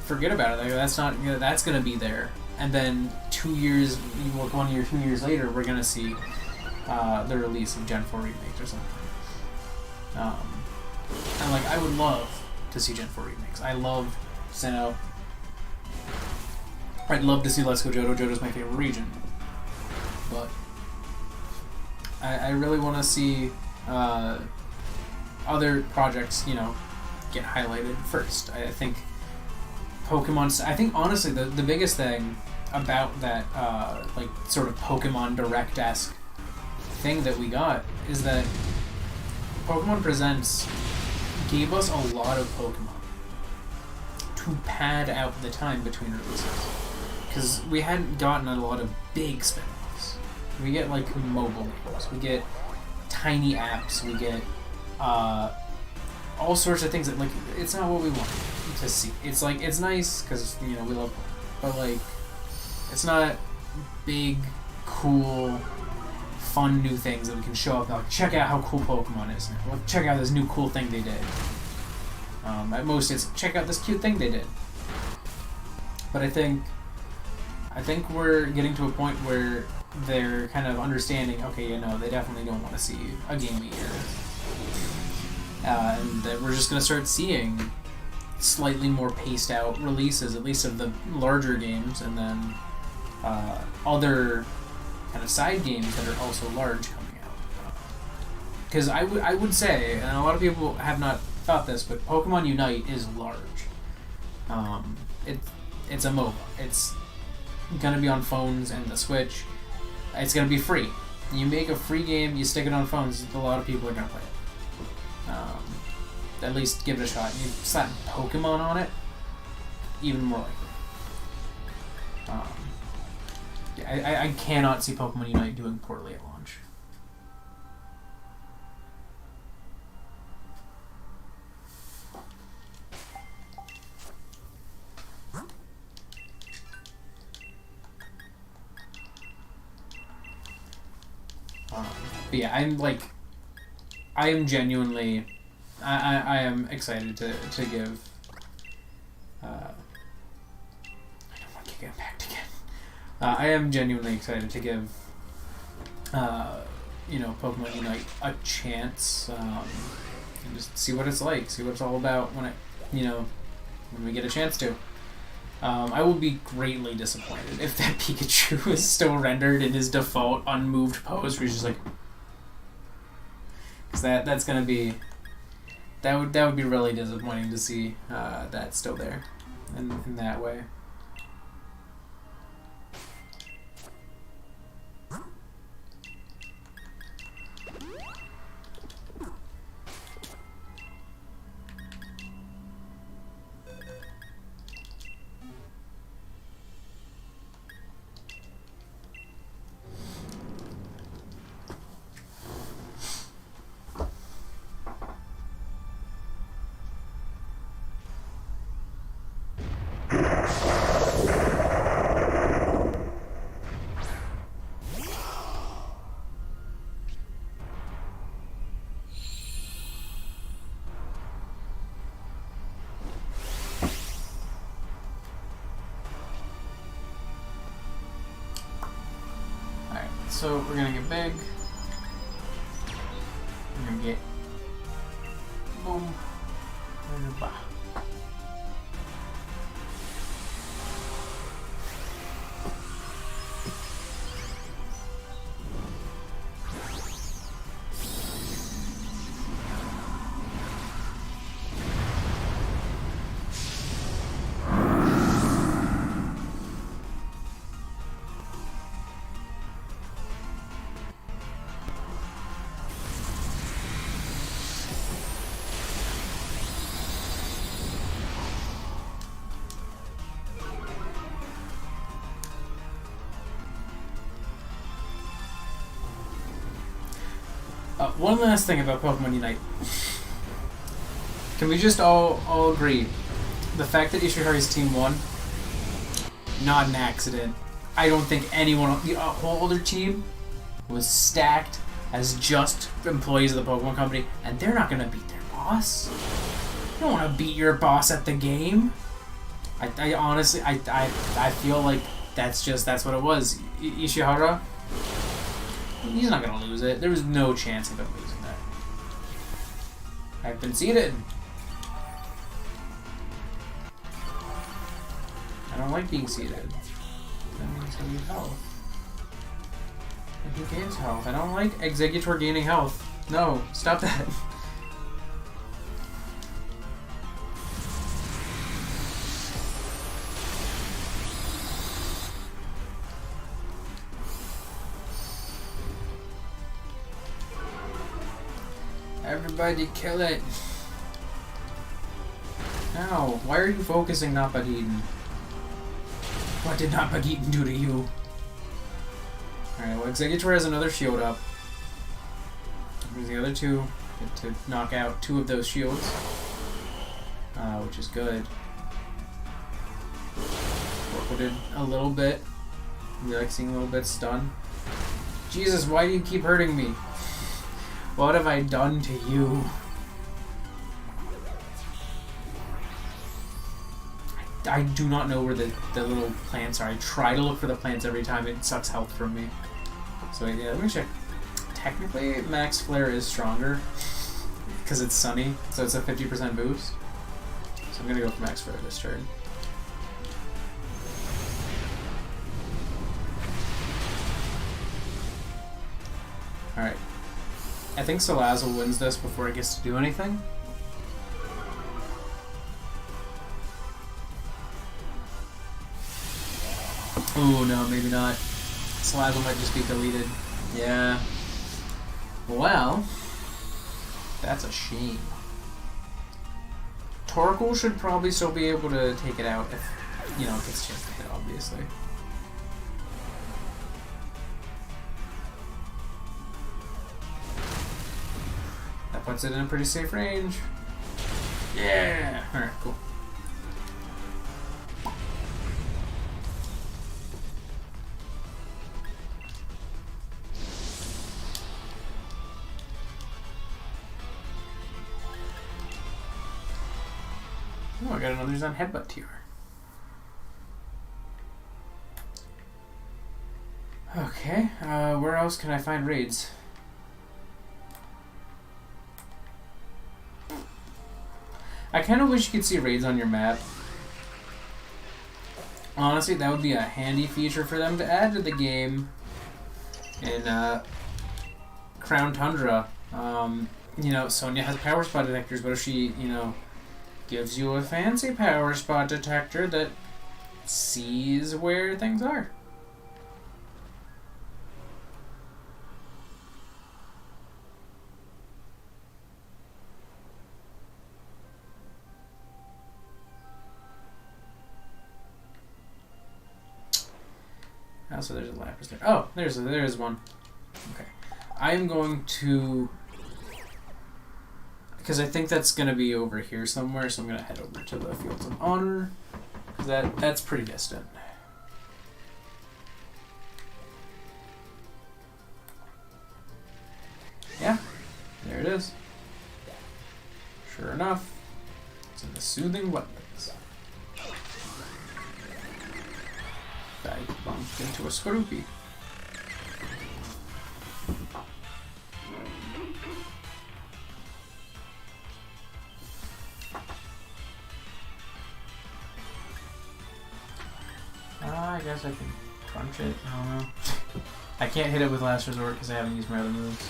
forget about it. That's not that's gonna be there. And then 2 years, 1 year, 2 years later, we're gonna see the release of Gen 4 remakes or something. And I would love to see Gen 4 remakes. I love Sinnoh. I'd love to see Let's Go Johto. Johto's my favorite region. But I really want to see other projects, get highlighted first. I think honestly the biggest thing about that sort of Pokemon Direct-esque thing that we got is that Pokemon Presents gave us a lot of Pokemon to pad out the time between releases, because we hadn't gotten a lot of big spin-offs. We get mobile games, we get tiny apps, we get all sorts of things that it's not what we want to see. It's it's nice because we love it, but it's not big, cool, fun new things that we can show up. Like, check out how cool Pokemon is. Well, check out this new cool thing they did. At most, it's check out this cute thing they did. But I think we're getting to a point where they're kind of understanding. Okay, you know, they definitely don't want to see a game a year, and that we're just gonna start seeing slightly more paced out releases, at least of the larger games, and then other kind of side games that are also large coming out. Because I would say, and a lot of people have not thought this, but Pokemon Unite is large. It's a MOBA. It's gonna be on phones and the Switch. It's gonna be free. You make a free game, you stick it on phones, a lot of people are gonna play it. At least give it a shot. You slap Pokemon on it, even more likely. I cannot see Pokemon Unite doing poorly at launch. But yeah, I am genuinely, I am excited to give. I don't want to kick it back again. I am genuinely excited to give, Pokemon Unite a chance, and just see what it's like, see what it's all about when when we get a chance to. I will be greatly disappointed if that Pikachu is still rendered in his default unmoved pose, where he's just like, because that's gonna be, that would be really disappointing to see that still there, in that way. So we're gonna get big. We're gonna get boom. And bah. One last thing about Pokemon Unite. Can we just all agree? The fact that Ishihari's team won, not an accident. I don't think anyone, the whole other team, was stacked as just employees of the Pokemon Company, and they're not going to beat their boss. You don't want to beat your boss at the game. I honestly, I feel like that's what it was. Ishihara, he's not going to lose it. There was no chance of him losing that. I've been seated. I don't like being seated. That means I need health. And who gains health? I don't like Exeggutor gaining health. No, stop that. Everybody kill it. Now, why are you focusing Napagiden? What did Napagiden do to you? Alright, well, Exeggutor has another shield up. Where's the other two? Get to knock out 2 of those shields. Which is good. Forwarded a little bit. We like seeing a little bit stun. Jesus, why do you keep hurting me? What have I done to you? I do not know where the little plants are. I try to look for the plants every time. It sucks health from me. So yeah, let me check. Technically, Max Flare is stronger because it's sunny, so it's a 50% boost. So I'm gonna go for Max Flare this turn. Alright. I think Salazzle wins this before it gets to do anything. Oh no, maybe not. Salazzle might just be deleted. Yeah. Well, that's a shame. Torkoal should probably still be able to take it out if, you know, it gets chance to hit, obviously. That puts it in a pretty safe range. Yeah! Alright, cool. Oh, I got another Zen Headbutt tier. Okay, where else can I find raids? I kind of wish you could see raids on your map. Honestly, that would be a handy feature for them to add to the game in Crown Tundra. You know, Sonya has power spot detectors. What if she, you know, gives you a fancy power spot detector that sees where things are? So there's a Lapras there. Oh, there's one. Okay. I'm going to, because I think that's going to be over here somewhere, so I'm going to head over to the Fields of Honor, because that's pretty distant. Yeah, there it is. Sure enough, it's in the Soothing Wetlands. I bumped into a Skorupi. I guess I can crunch it. I don't know. I can't hit it with Last Resort because I haven't used my other moves.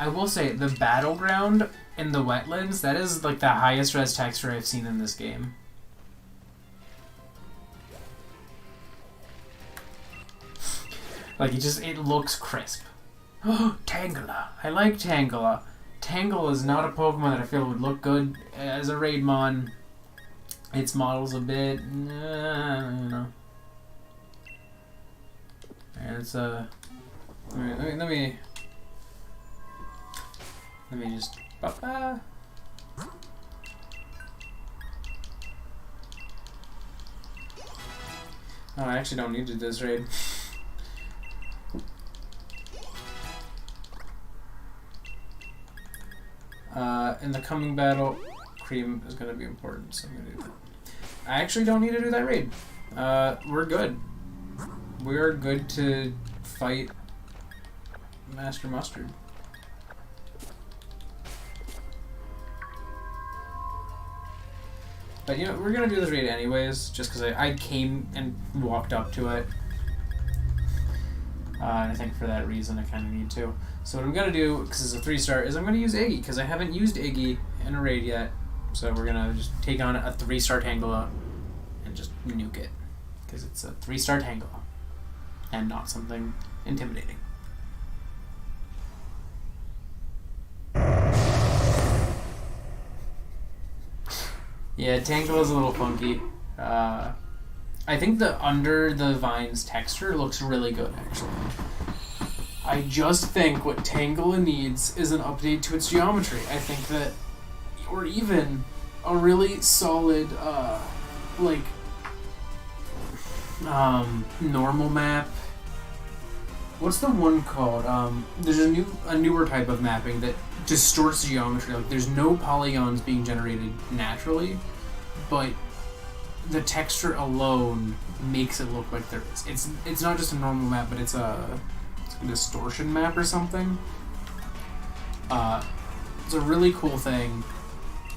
I will say, the battleground in the wetlands, that is like the highest res texture I've seen in this game. Like, it looks crisp. Oh, Tangela. I like Tangela. Tangela is not a Pokemon that I feel would look good as a Raidmon. Its model's a bit, you know. And it's let me just... Oh, I actually don't need to do this raid. In the coming battle, Cream is going to be important, so I'm going to do that. I actually don't need to do that raid. We're good. We're good to fight Master Mustard. But you know, we're gonna do this raid anyways, just because I came and walked up to it. And I think for that reason I kind of need to. So what I'm gonna do, because it's a 3-star, is I'm gonna use Iggy, because I haven't used Iggy in a raid yet. So we're gonna just take on a 3-star Tangela and just nuke it, because it's a 3-star Tangela and not something intimidating. Yeah, Tangela's a little funky. I think the under the vines texture looks really good, actually. I just think what Tangela needs is an update to its geometry. I think that, or even a really solid, normal map. What's the one called? There's a newer type of mapping that distorts geometry. Like, there's no polygons being generated naturally, but the texture alone makes it look like there is. It's not just a normal map, but it's a distortion map or something. It's a really cool thing.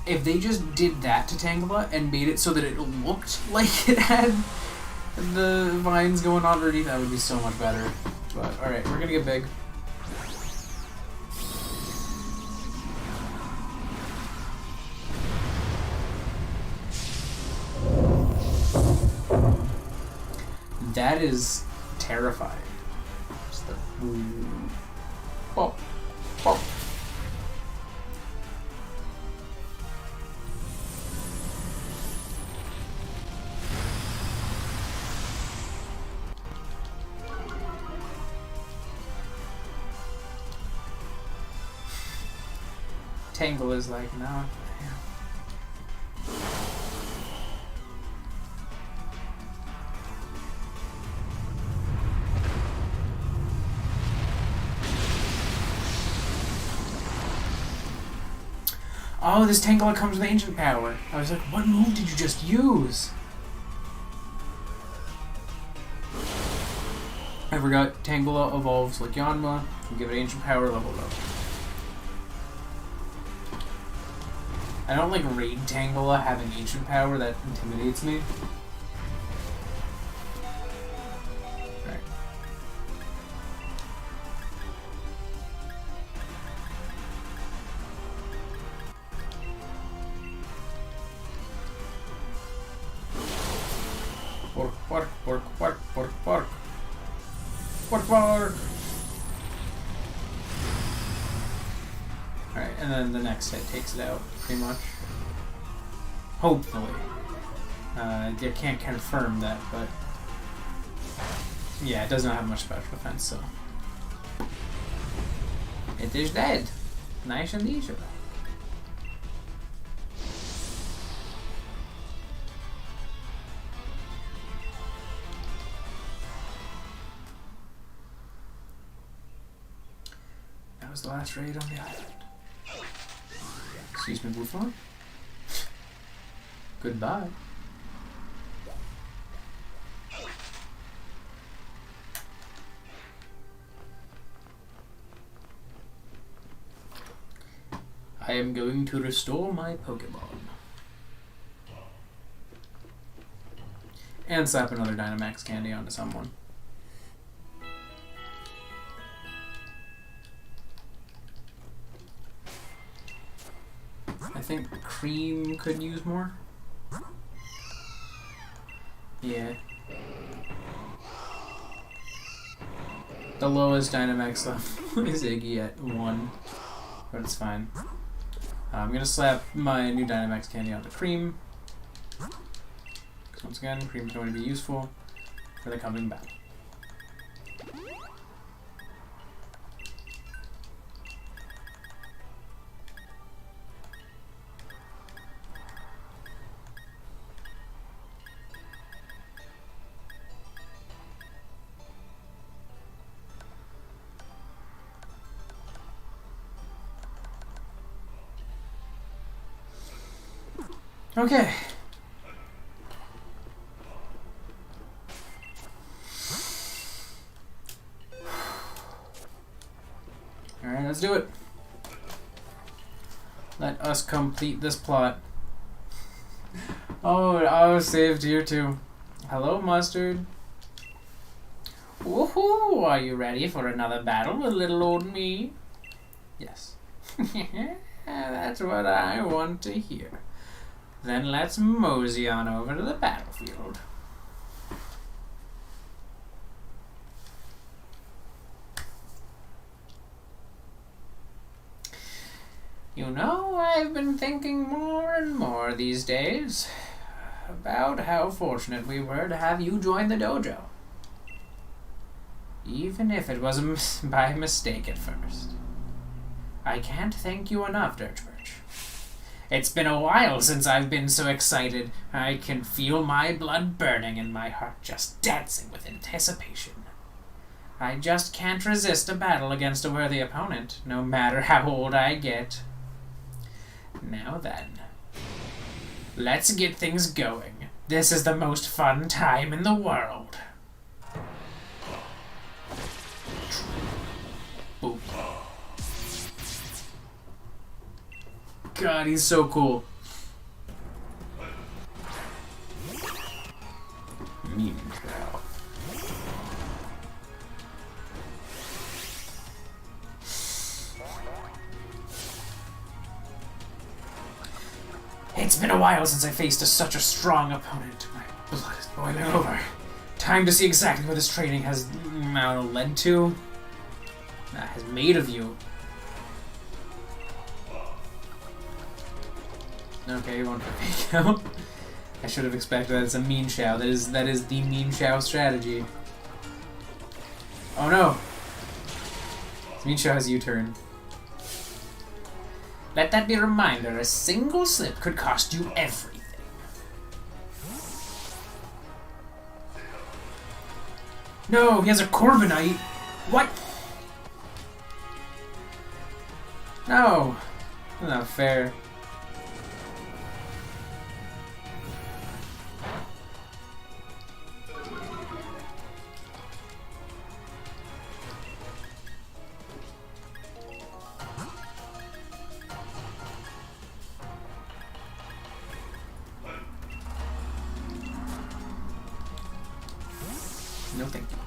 If they just did that to Tangela and made it so that it looked like it had the vines going on underneath, that would be so much better. But alright, we're gonna get big. That is terrifying. Just the oh. Tangle is like, no. Oh, this Tangela comes with ancient power. I was like, what move did you just use? I forgot Tangela evolves like Yanma. You give it ancient power, level up. I don't like raid Tangela having ancient power, that intimidates me. Alright. Pork. Alright, and then the next hit takes it out, pretty much. Hopefully. I can't confirm that, but... yeah, it does not have much special defense, so... it is dead. Nice and easy. That was the last raid on the island. Excuse me, Buffon. Goodbye. I am going to restore my Pokemon. And slap another Dynamax candy onto someone. I think Cream could use more. Yeah. The lowest Dynamax level is Iggy at 1, but it's fine. I'm gonna slap my new Dynamax candy onto Cream. Once again, Cream is going to be useful for the coming battle. Okay. Alright, let's do it. Let us complete this plot. Oh, I was saved here too. Hello, Mustard. Woohoo! Are you ready for another battle with little old me? Yes. That's what I want to hear. Then let's mosey on over to the battlefield. You know, I've been thinking more and more these days about how fortunate we were to have you join the dojo. Even if it was by mistake at first. I can't thank you enough, Dirtbirch. It's been a while since I've been so excited. I can feel my blood burning and my heart just dancing with anticipation. I just can't resist a battle against a worthy opponent, no matter how old I get. Now then, let's get things going. This is the most fun time in the world. Boom. God, he's so cool. Mean cow. It's been a while since I faced such a strong opponent. My blood is boiling over. Time to see exactly what this training has led to. Has made of you. Okay, you want to fake out. I should have expected that. It's a mean Shao. That is the mean Shao strategy. Oh no! Mean Shao has U-turn. Let that be a reminder, a single slip could cost you everything. No, he has a Corbinite. What? No. That's not fair. No thank you.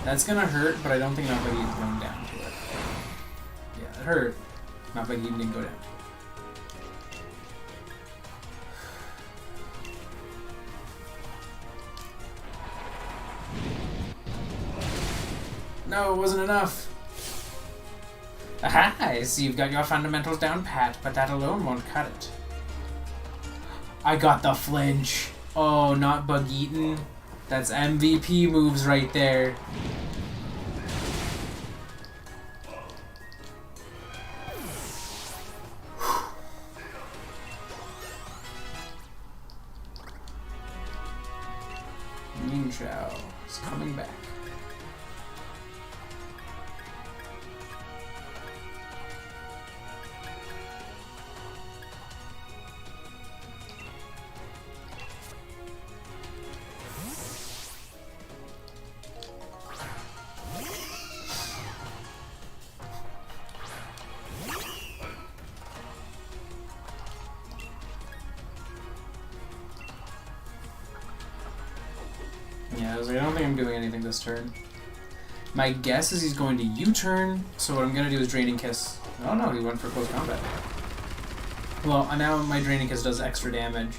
That's gonna hurt, but I don't think nobody is going down to it. Yeah, it hurt. Not like he didn't go down to it. No, it wasn't enough. Aha! I see you've got your fundamentals down pat, but that alone won't cut it. I got the flinch. Oh, not bug eaten. That's MVP moves right there. Mean Shao is coming back. Yeah, I was like, I don't think I'm doing anything this turn. My guess is he's going to U-turn, so what I'm going to do is Draining Kiss. Oh no, he went for close combat. Well, now my Draining Kiss does extra damage.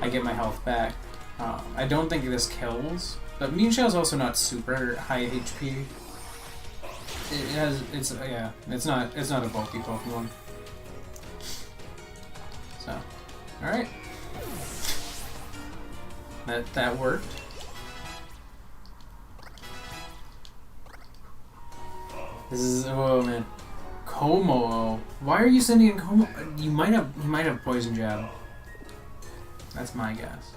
I get my health back. I don't think this kills, but Mean Shao's also not super high HP. It's not a bulky Pokemon. So, alright. That worked. This is, oh man, Como. Why are you sending in Como? He might have Poison Jab. That's my guess.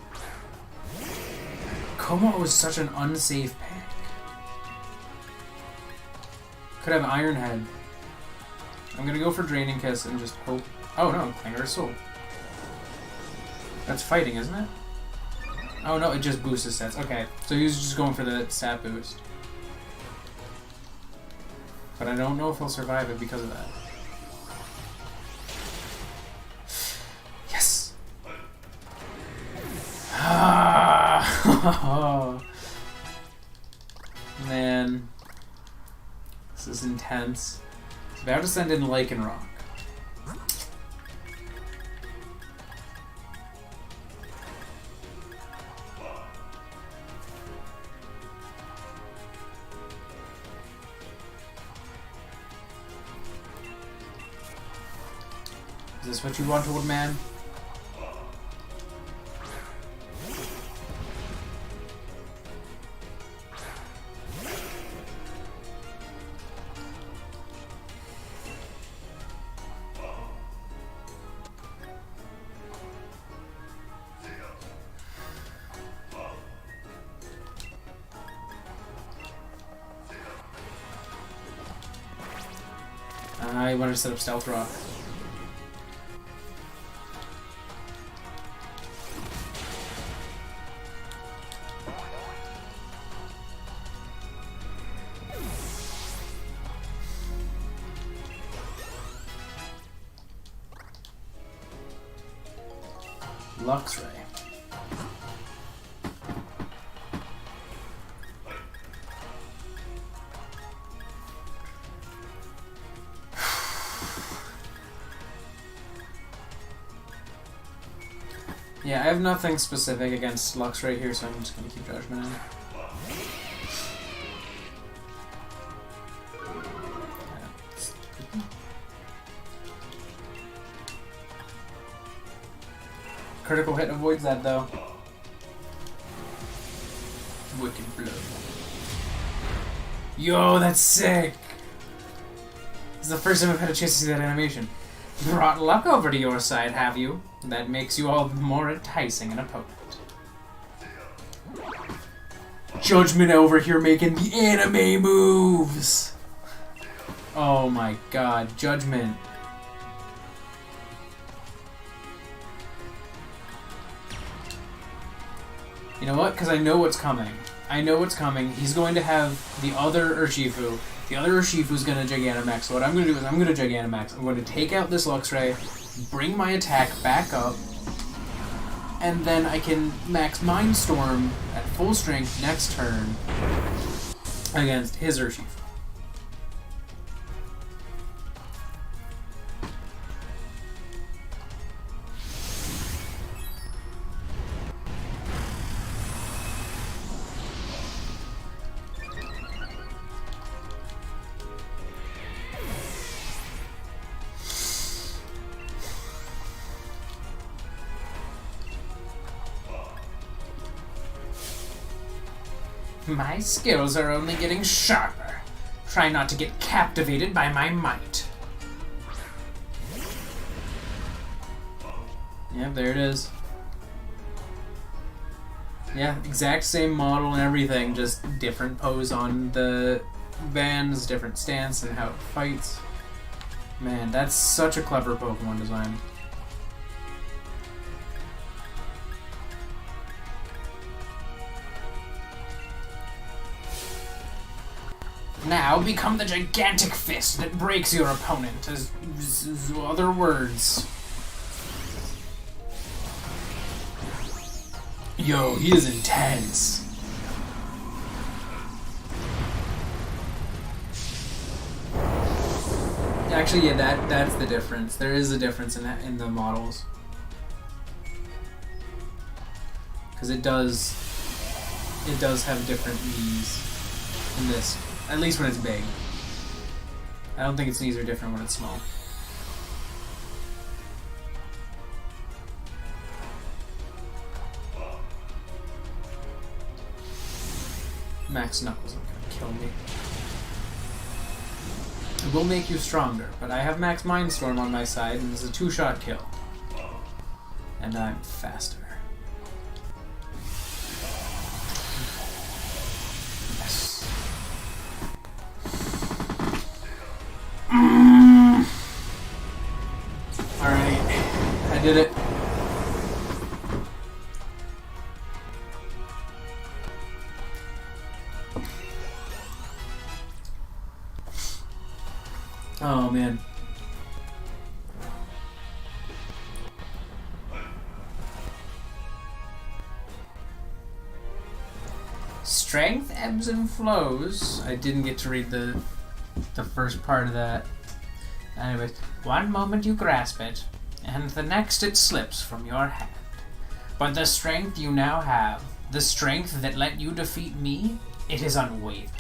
Como was such an unsafe pick. Could have Iron Head. I'm gonna go for Draining Kiss and just hope. Oh no, Anger of Soul. That's fighting, isn't it? Oh no, it just boosts his stats. Okay, so he was just going for the stat boost. But I don't know if he'll survive it because of that. Yes! Ah! Man. This is intense. He's about to send in Lycanroc. this what you want, old man? I wanted to set up Stealth Rock. Luxray. Yeah, I have nothing specific against Luxray here, so I'm just gonna keep Judgment in. Critical hit avoids that though. Wicked Blow. Yo, that's sick! This is the first time I've had a chance to see that animation. Brought luck over to your side, have you? That makes you all the more enticing an opponent. Judgment over here making the anime moves! Oh my god, Judgment. You know what? Because I know what's coming. I know what's coming. He's going to have the other Urshifu. The other Urshifu's going to Gigantamax. So what I'm going to do is I'm going to Gigantamax. I'm going to take out this Luxray, bring my attack back up, and then I can max Mindstorm at full strength next turn against his Urshifu. My skills are only getting sharper. Try not to get captivated by my might. Yep, there it is. Yeah, exact same model and everything, just different pose on the bands, different stance and how it fights. Man, that's such a clever Pokemon design. Now become the gigantic fist that breaks your opponent, as other words. Yo, he is intense. Actually, yeah, that's the difference. There is a difference in the models. Because it does have different knees in this. At least when it's big. I don't think its knees are different when it's small. Max Knuckles isn't gonna kill me. It will make you stronger, but I have Max Mindstorm on my side, and it's a 2-shot kill. And I'm faster. Alright, I did it. Oh man. Strength ebbs and flows. I didn't get to read the first part of that. Anyways, one moment you grasp it, and the next it slips from your hand. But the strength you now have, the strength that let you defeat me, it is unwavering.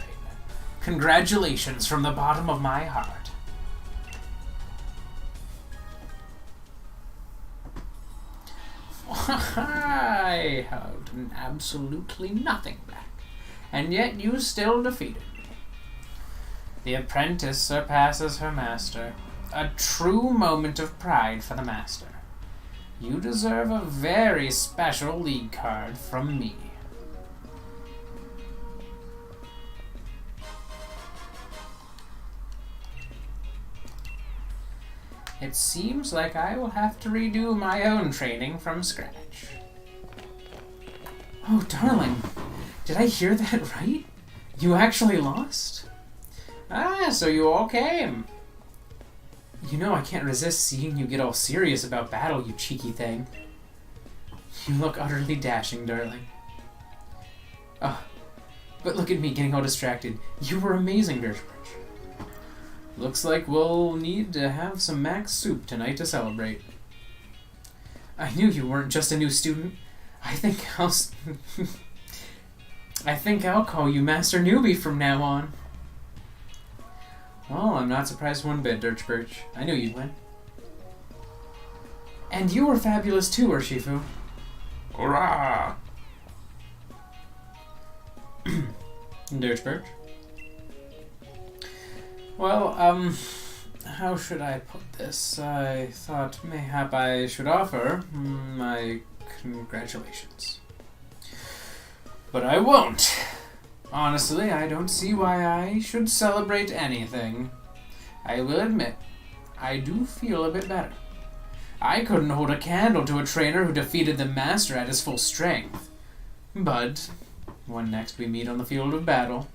Congratulations from the bottom of my heart. I held absolutely nothing back, and yet you still defeated me. The apprentice surpasses her master. A true moment of pride for the master. You deserve a very special league card from me. It seems like I will have to redo my own training from scratch. Oh, darling, did I hear that right? You actually lost? Ah, so you all came. You know I can't resist seeing you get all serious about battle, you cheeky thing. You look utterly dashing, darling. Oh, but look at me getting all distracted. You were amazing, Judgement. Looks like we'll need to have some max soup tonight to celebrate. I knew you weren't just a new student. I think I'll call you Master Newbie from now on. Well, I'm not surprised one bit, Dirchbirch. I knew you'd win. And you were fabulous too, Urshifu. Hurrah! Dirchbirch? Well, how should I put this? I thought mayhap I should offer my congratulations. But I won't. Honestly, I don't see why I should celebrate anything. I will admit, I do feel a bit better. I couldn't hold a candle to a trainer who defeated the master at his full strength. But, when next we meet on the field of battle,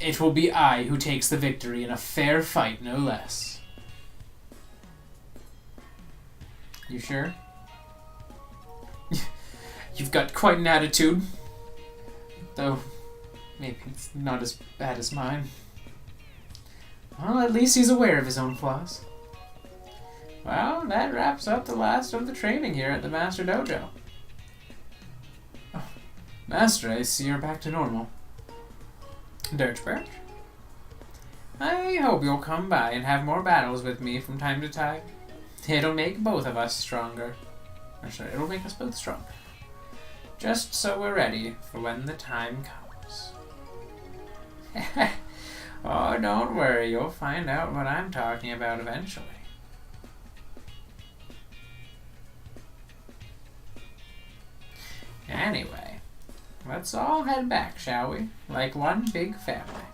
it will be I who takes the victory in a fair fight, no less. You sure? You've got quite an attitude. Though, maybe it's not as bad as mine. Well, at least he's aware of his own flaws. Well, that wraps up the last of the training here at the Master Dojo. Oh, Master, I see you're back to normal. Dirchbirch? I hope you'll come by and have more battles with me from time to time. It'll make both of us stronger. Or sorry, it'll make us both stronger. Just so we're ready for when the time comes. Oh, don't worry, you'll find out what I'm talking about eventually. Anyway, let's all head back, shall we? Like one big family.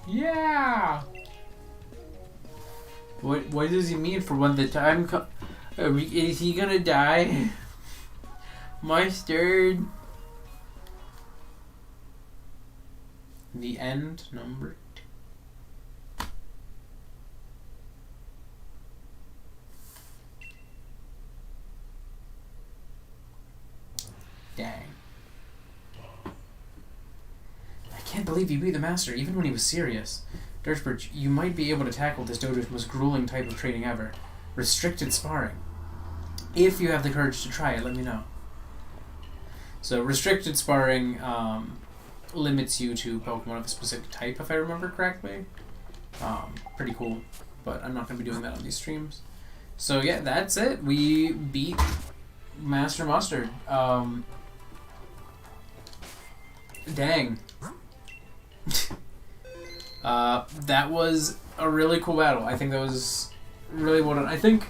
Yeah! What does he mean for when the time comes? Is he gonna die? Mustard. The end, number 2. Dang. I can't believe you beat the master, even when he was serious. Dirchbirch, you might be able to tackle this dojo's most grueling type of training ever. Restricted sparring. If you have the courage to try it, let me know. So, restricted sparring limits you to Pokemon of a specific type, if I remember correctly. Pretty cool, but I'm not going to be doing that on these streams. So, yeah, that's it. We beat Master Mustard. Dang. That was a really cool battle. I think that was really well done. I think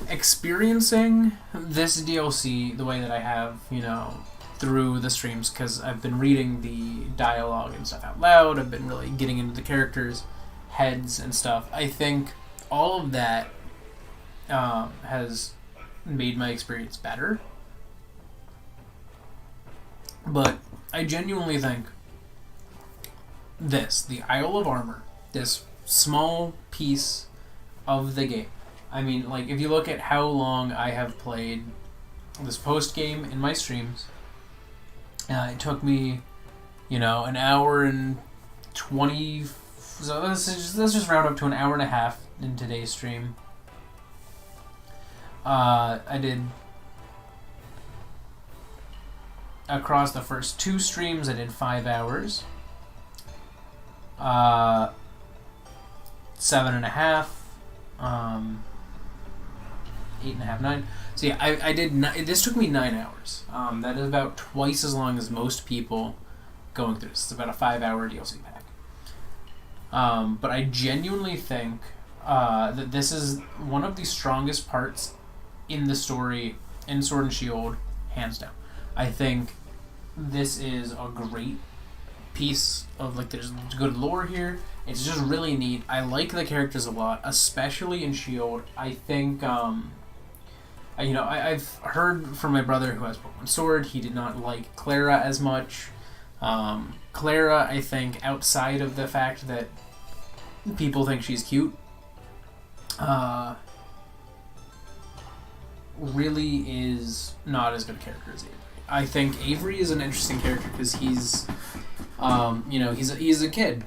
experiencing this DLC the way that I have, you know, through the streams, because I've been reading the dialogue and stuff out loud, I've been really getting into the characters' heads and stuff. I think all of that has made my experience better. But I genuinely think the Isle of Armor, this small piece of the game. I mean, like, if you look at how long I have played this post-game in my streams, it took me, you know, an hour and 20... So let's just round up to an hour and a half in today's stream. I did... Across the first 2 streams, I did 5 hours. 7.5. 8.5, 9. So yeah, I did. This took me 9 hours. That is about twice as long as most people going through this. It's about a 5-hour DLC pack. But I genuinely think that this is one of the strongest parts in the story in Sword and Shield, hands down. I think this is a great piece of, like, there's good lore here. It's just really neat. I like the characters a lot, especially in Shield. I think, I've heard from my brother who has Pokemon Sword, he did not like Clara as much. Clara, I think, outside of the fact that people think she's cute, really is not as good a character as Avery. I think Avery is an interesting character because he's a kid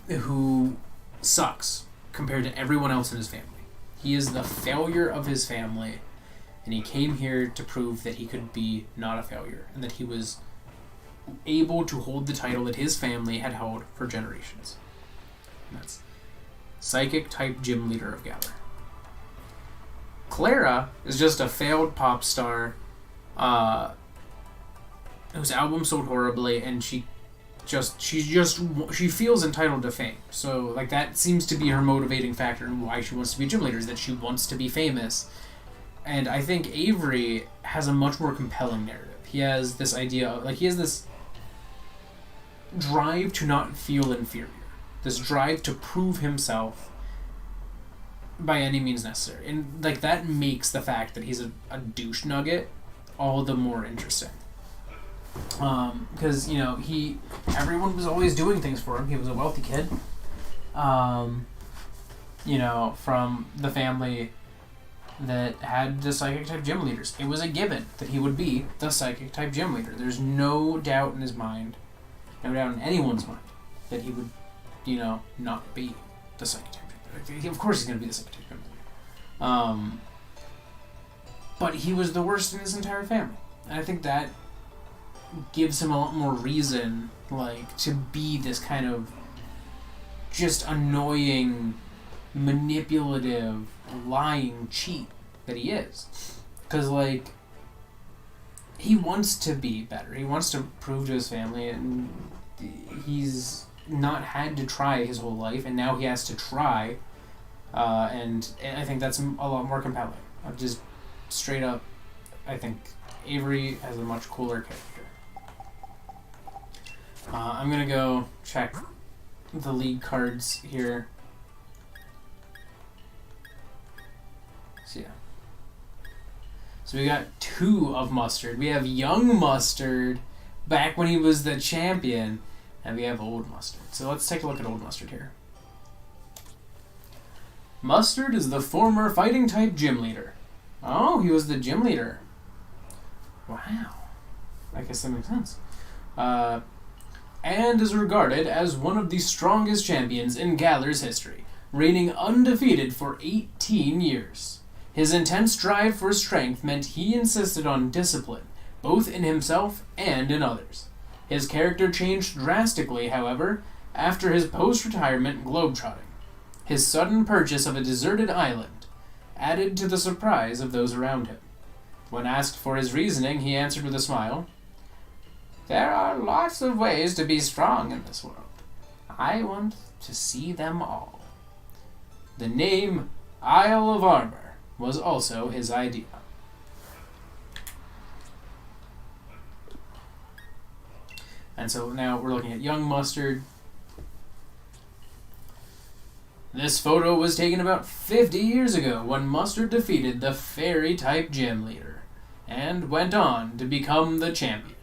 who sucks compared to everyone else in his family. He is the failure of his family, and he came here to prove that he could be not a failure, and that he was able to hold the title that his family had held for generations. And that's Psychic-type gym leader of Galar. Clara is just a failed pop star whose album sold horribly, and she feels entitled to fame. So, like, that seems to be her motivating factor in why she wants to be a gym leader, is that she wants to be famous. And I think Avery has a much more compelling narrative. He has this idea of, like, he has this drive to not feel inferior. This drive to prove himself by any means necessary. And, like, that makes the fact that he's a douche nugget all the more interesting. Because, everyone was always doing things for him. He was a wealthy kid. From the family that had the psychic-type gym leaders. It was a given that he would be the psychic-type gym leader. There's no doubt in his mind, no doubt in anyone's mind, that he would, not be the psychic-type gym leader. Of course he's going to be the psychic-type gym leader. But he was the worst in his entire family. And I think that gives him a lot more reason, like, to be this kind of just annoying, manipulative, lying cheat that he is. Because, like, he wants to be better. He wants to prove to his family, and he's not had to try his whole life, and now he has to try, and I think that's a lot more compelling. Just straight up, I think Avery has a much cooler character. I'm gonna go check the league cards here. So yeah. So we got 2 of Mustard. We have young Mustard, back when he was the champion, and we have old Mustard. So let's take a look at old Mustard here. Mustard is the former fighting-type gym leader. Oh, he was the gym leader. Wow. I guess that makes sense. And is regarded as one of the strongest champions in Galar's history, reigning undefeated for 18 years. His intense drive for strength meant he insisted on discipline, both in himself and in others. His character changed drastically, however, after his post-retirement globetrotting. His sudden purchase of a deserted island added to the surprise of those around him. When asked for his reasoning, he answered with a smile, "There are lots of ways to be strong in this world. I want to see them all." The name Isle of Armor was also his idea. And so now we're looking at young Mustard. This photo was taken about 50 years ago when Mustard defeated the fairy-type gym leader and went on to become the champion.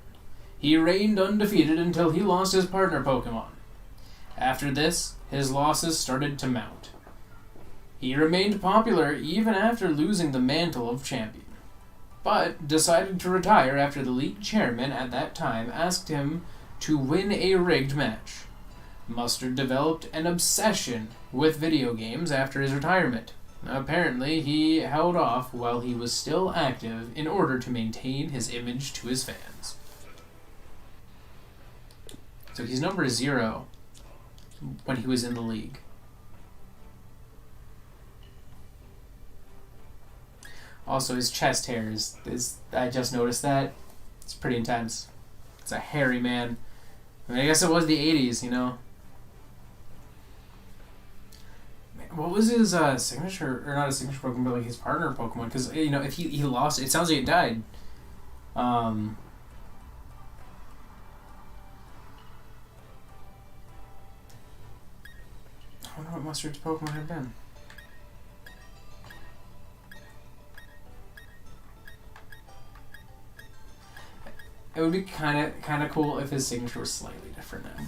He reigned undefeated until he lost his partner Pokemon. After this, his losses started to mount. He remained popular even after losing the mantle of champion, but decided to retire after the league chairman at that time asked him to win a rigged match. Mustard developed an obsession with video games after his retirement. Apparently, he held off while he was still active in order to maintain his image to his fans. So he's number 0 when he was in the league. Also, his chest hair is I just noticed that. It's pretty intense. It's a hairy man. I mean, I guess it was the 80s, you know? What was his signature, or not his signature Pokemon, but like his partner Pokemon? Because, you know, if he lost, it sounds like it died. I wonder what Mustard's Pokemon had been. It would be kind of cool if his signature was slightly different now,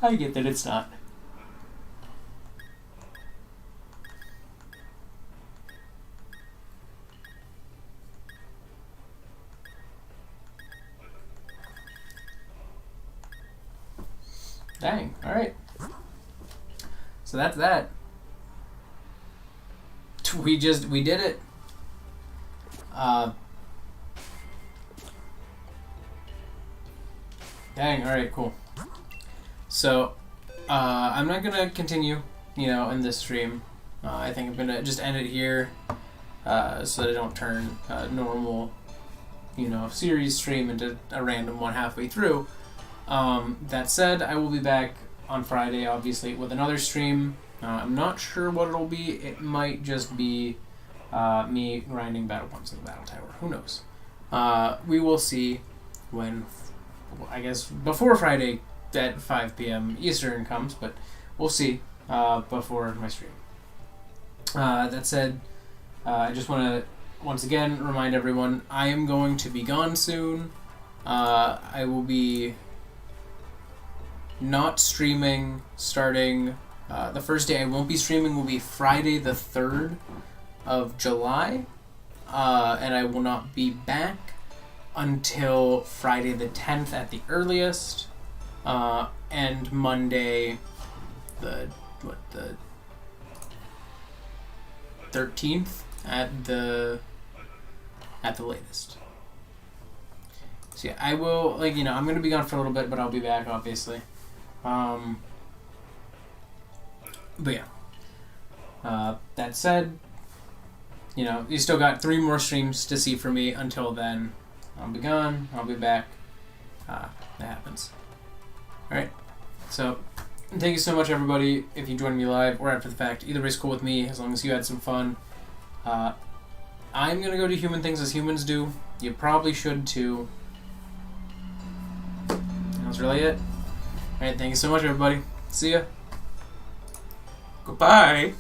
but I get that it's not. Dang, alright. So that's that. We did it. Dang, alright, cool. So, I'm not gonna continue, you know, in this stream. I think I'm gonna just end it here, so that I don't turn a normal, you know, series stream into a random one halfway through. That said, I will be back on Friday, obviously, with another stream. I'm not sure what it'll be. It might just be me grinding battle points in the battle tower. Who knows? We will see when, I guess, before Friday at 5 p.m. Eastern comes, but we'll see before my stream. That said, I just want to once again remind everyone I am going to be gone soon. I will be not streaming starting the first day I won't be streaming will be Friday the 3rd of July, and I will not be back until Friday the 10th at the earliest, and Monday the 13th at the latest. So yeah, I will, like, you know, I'm gonna be gone for a little bit, but I'll be back, obviously. But yeah, that said, you know, you still got 3 more streams to see from me. Until then, I'll be gone, I'll be back. That happens. Alright, so thank you so much, everybody, if you joined me live or after the fact. Either way is cool with me, as long as you had some fun. I'm gonna go do human things as humans do. You probably should too. That's really it. Alright, thank you so much, everybody. See ya. Goodbye.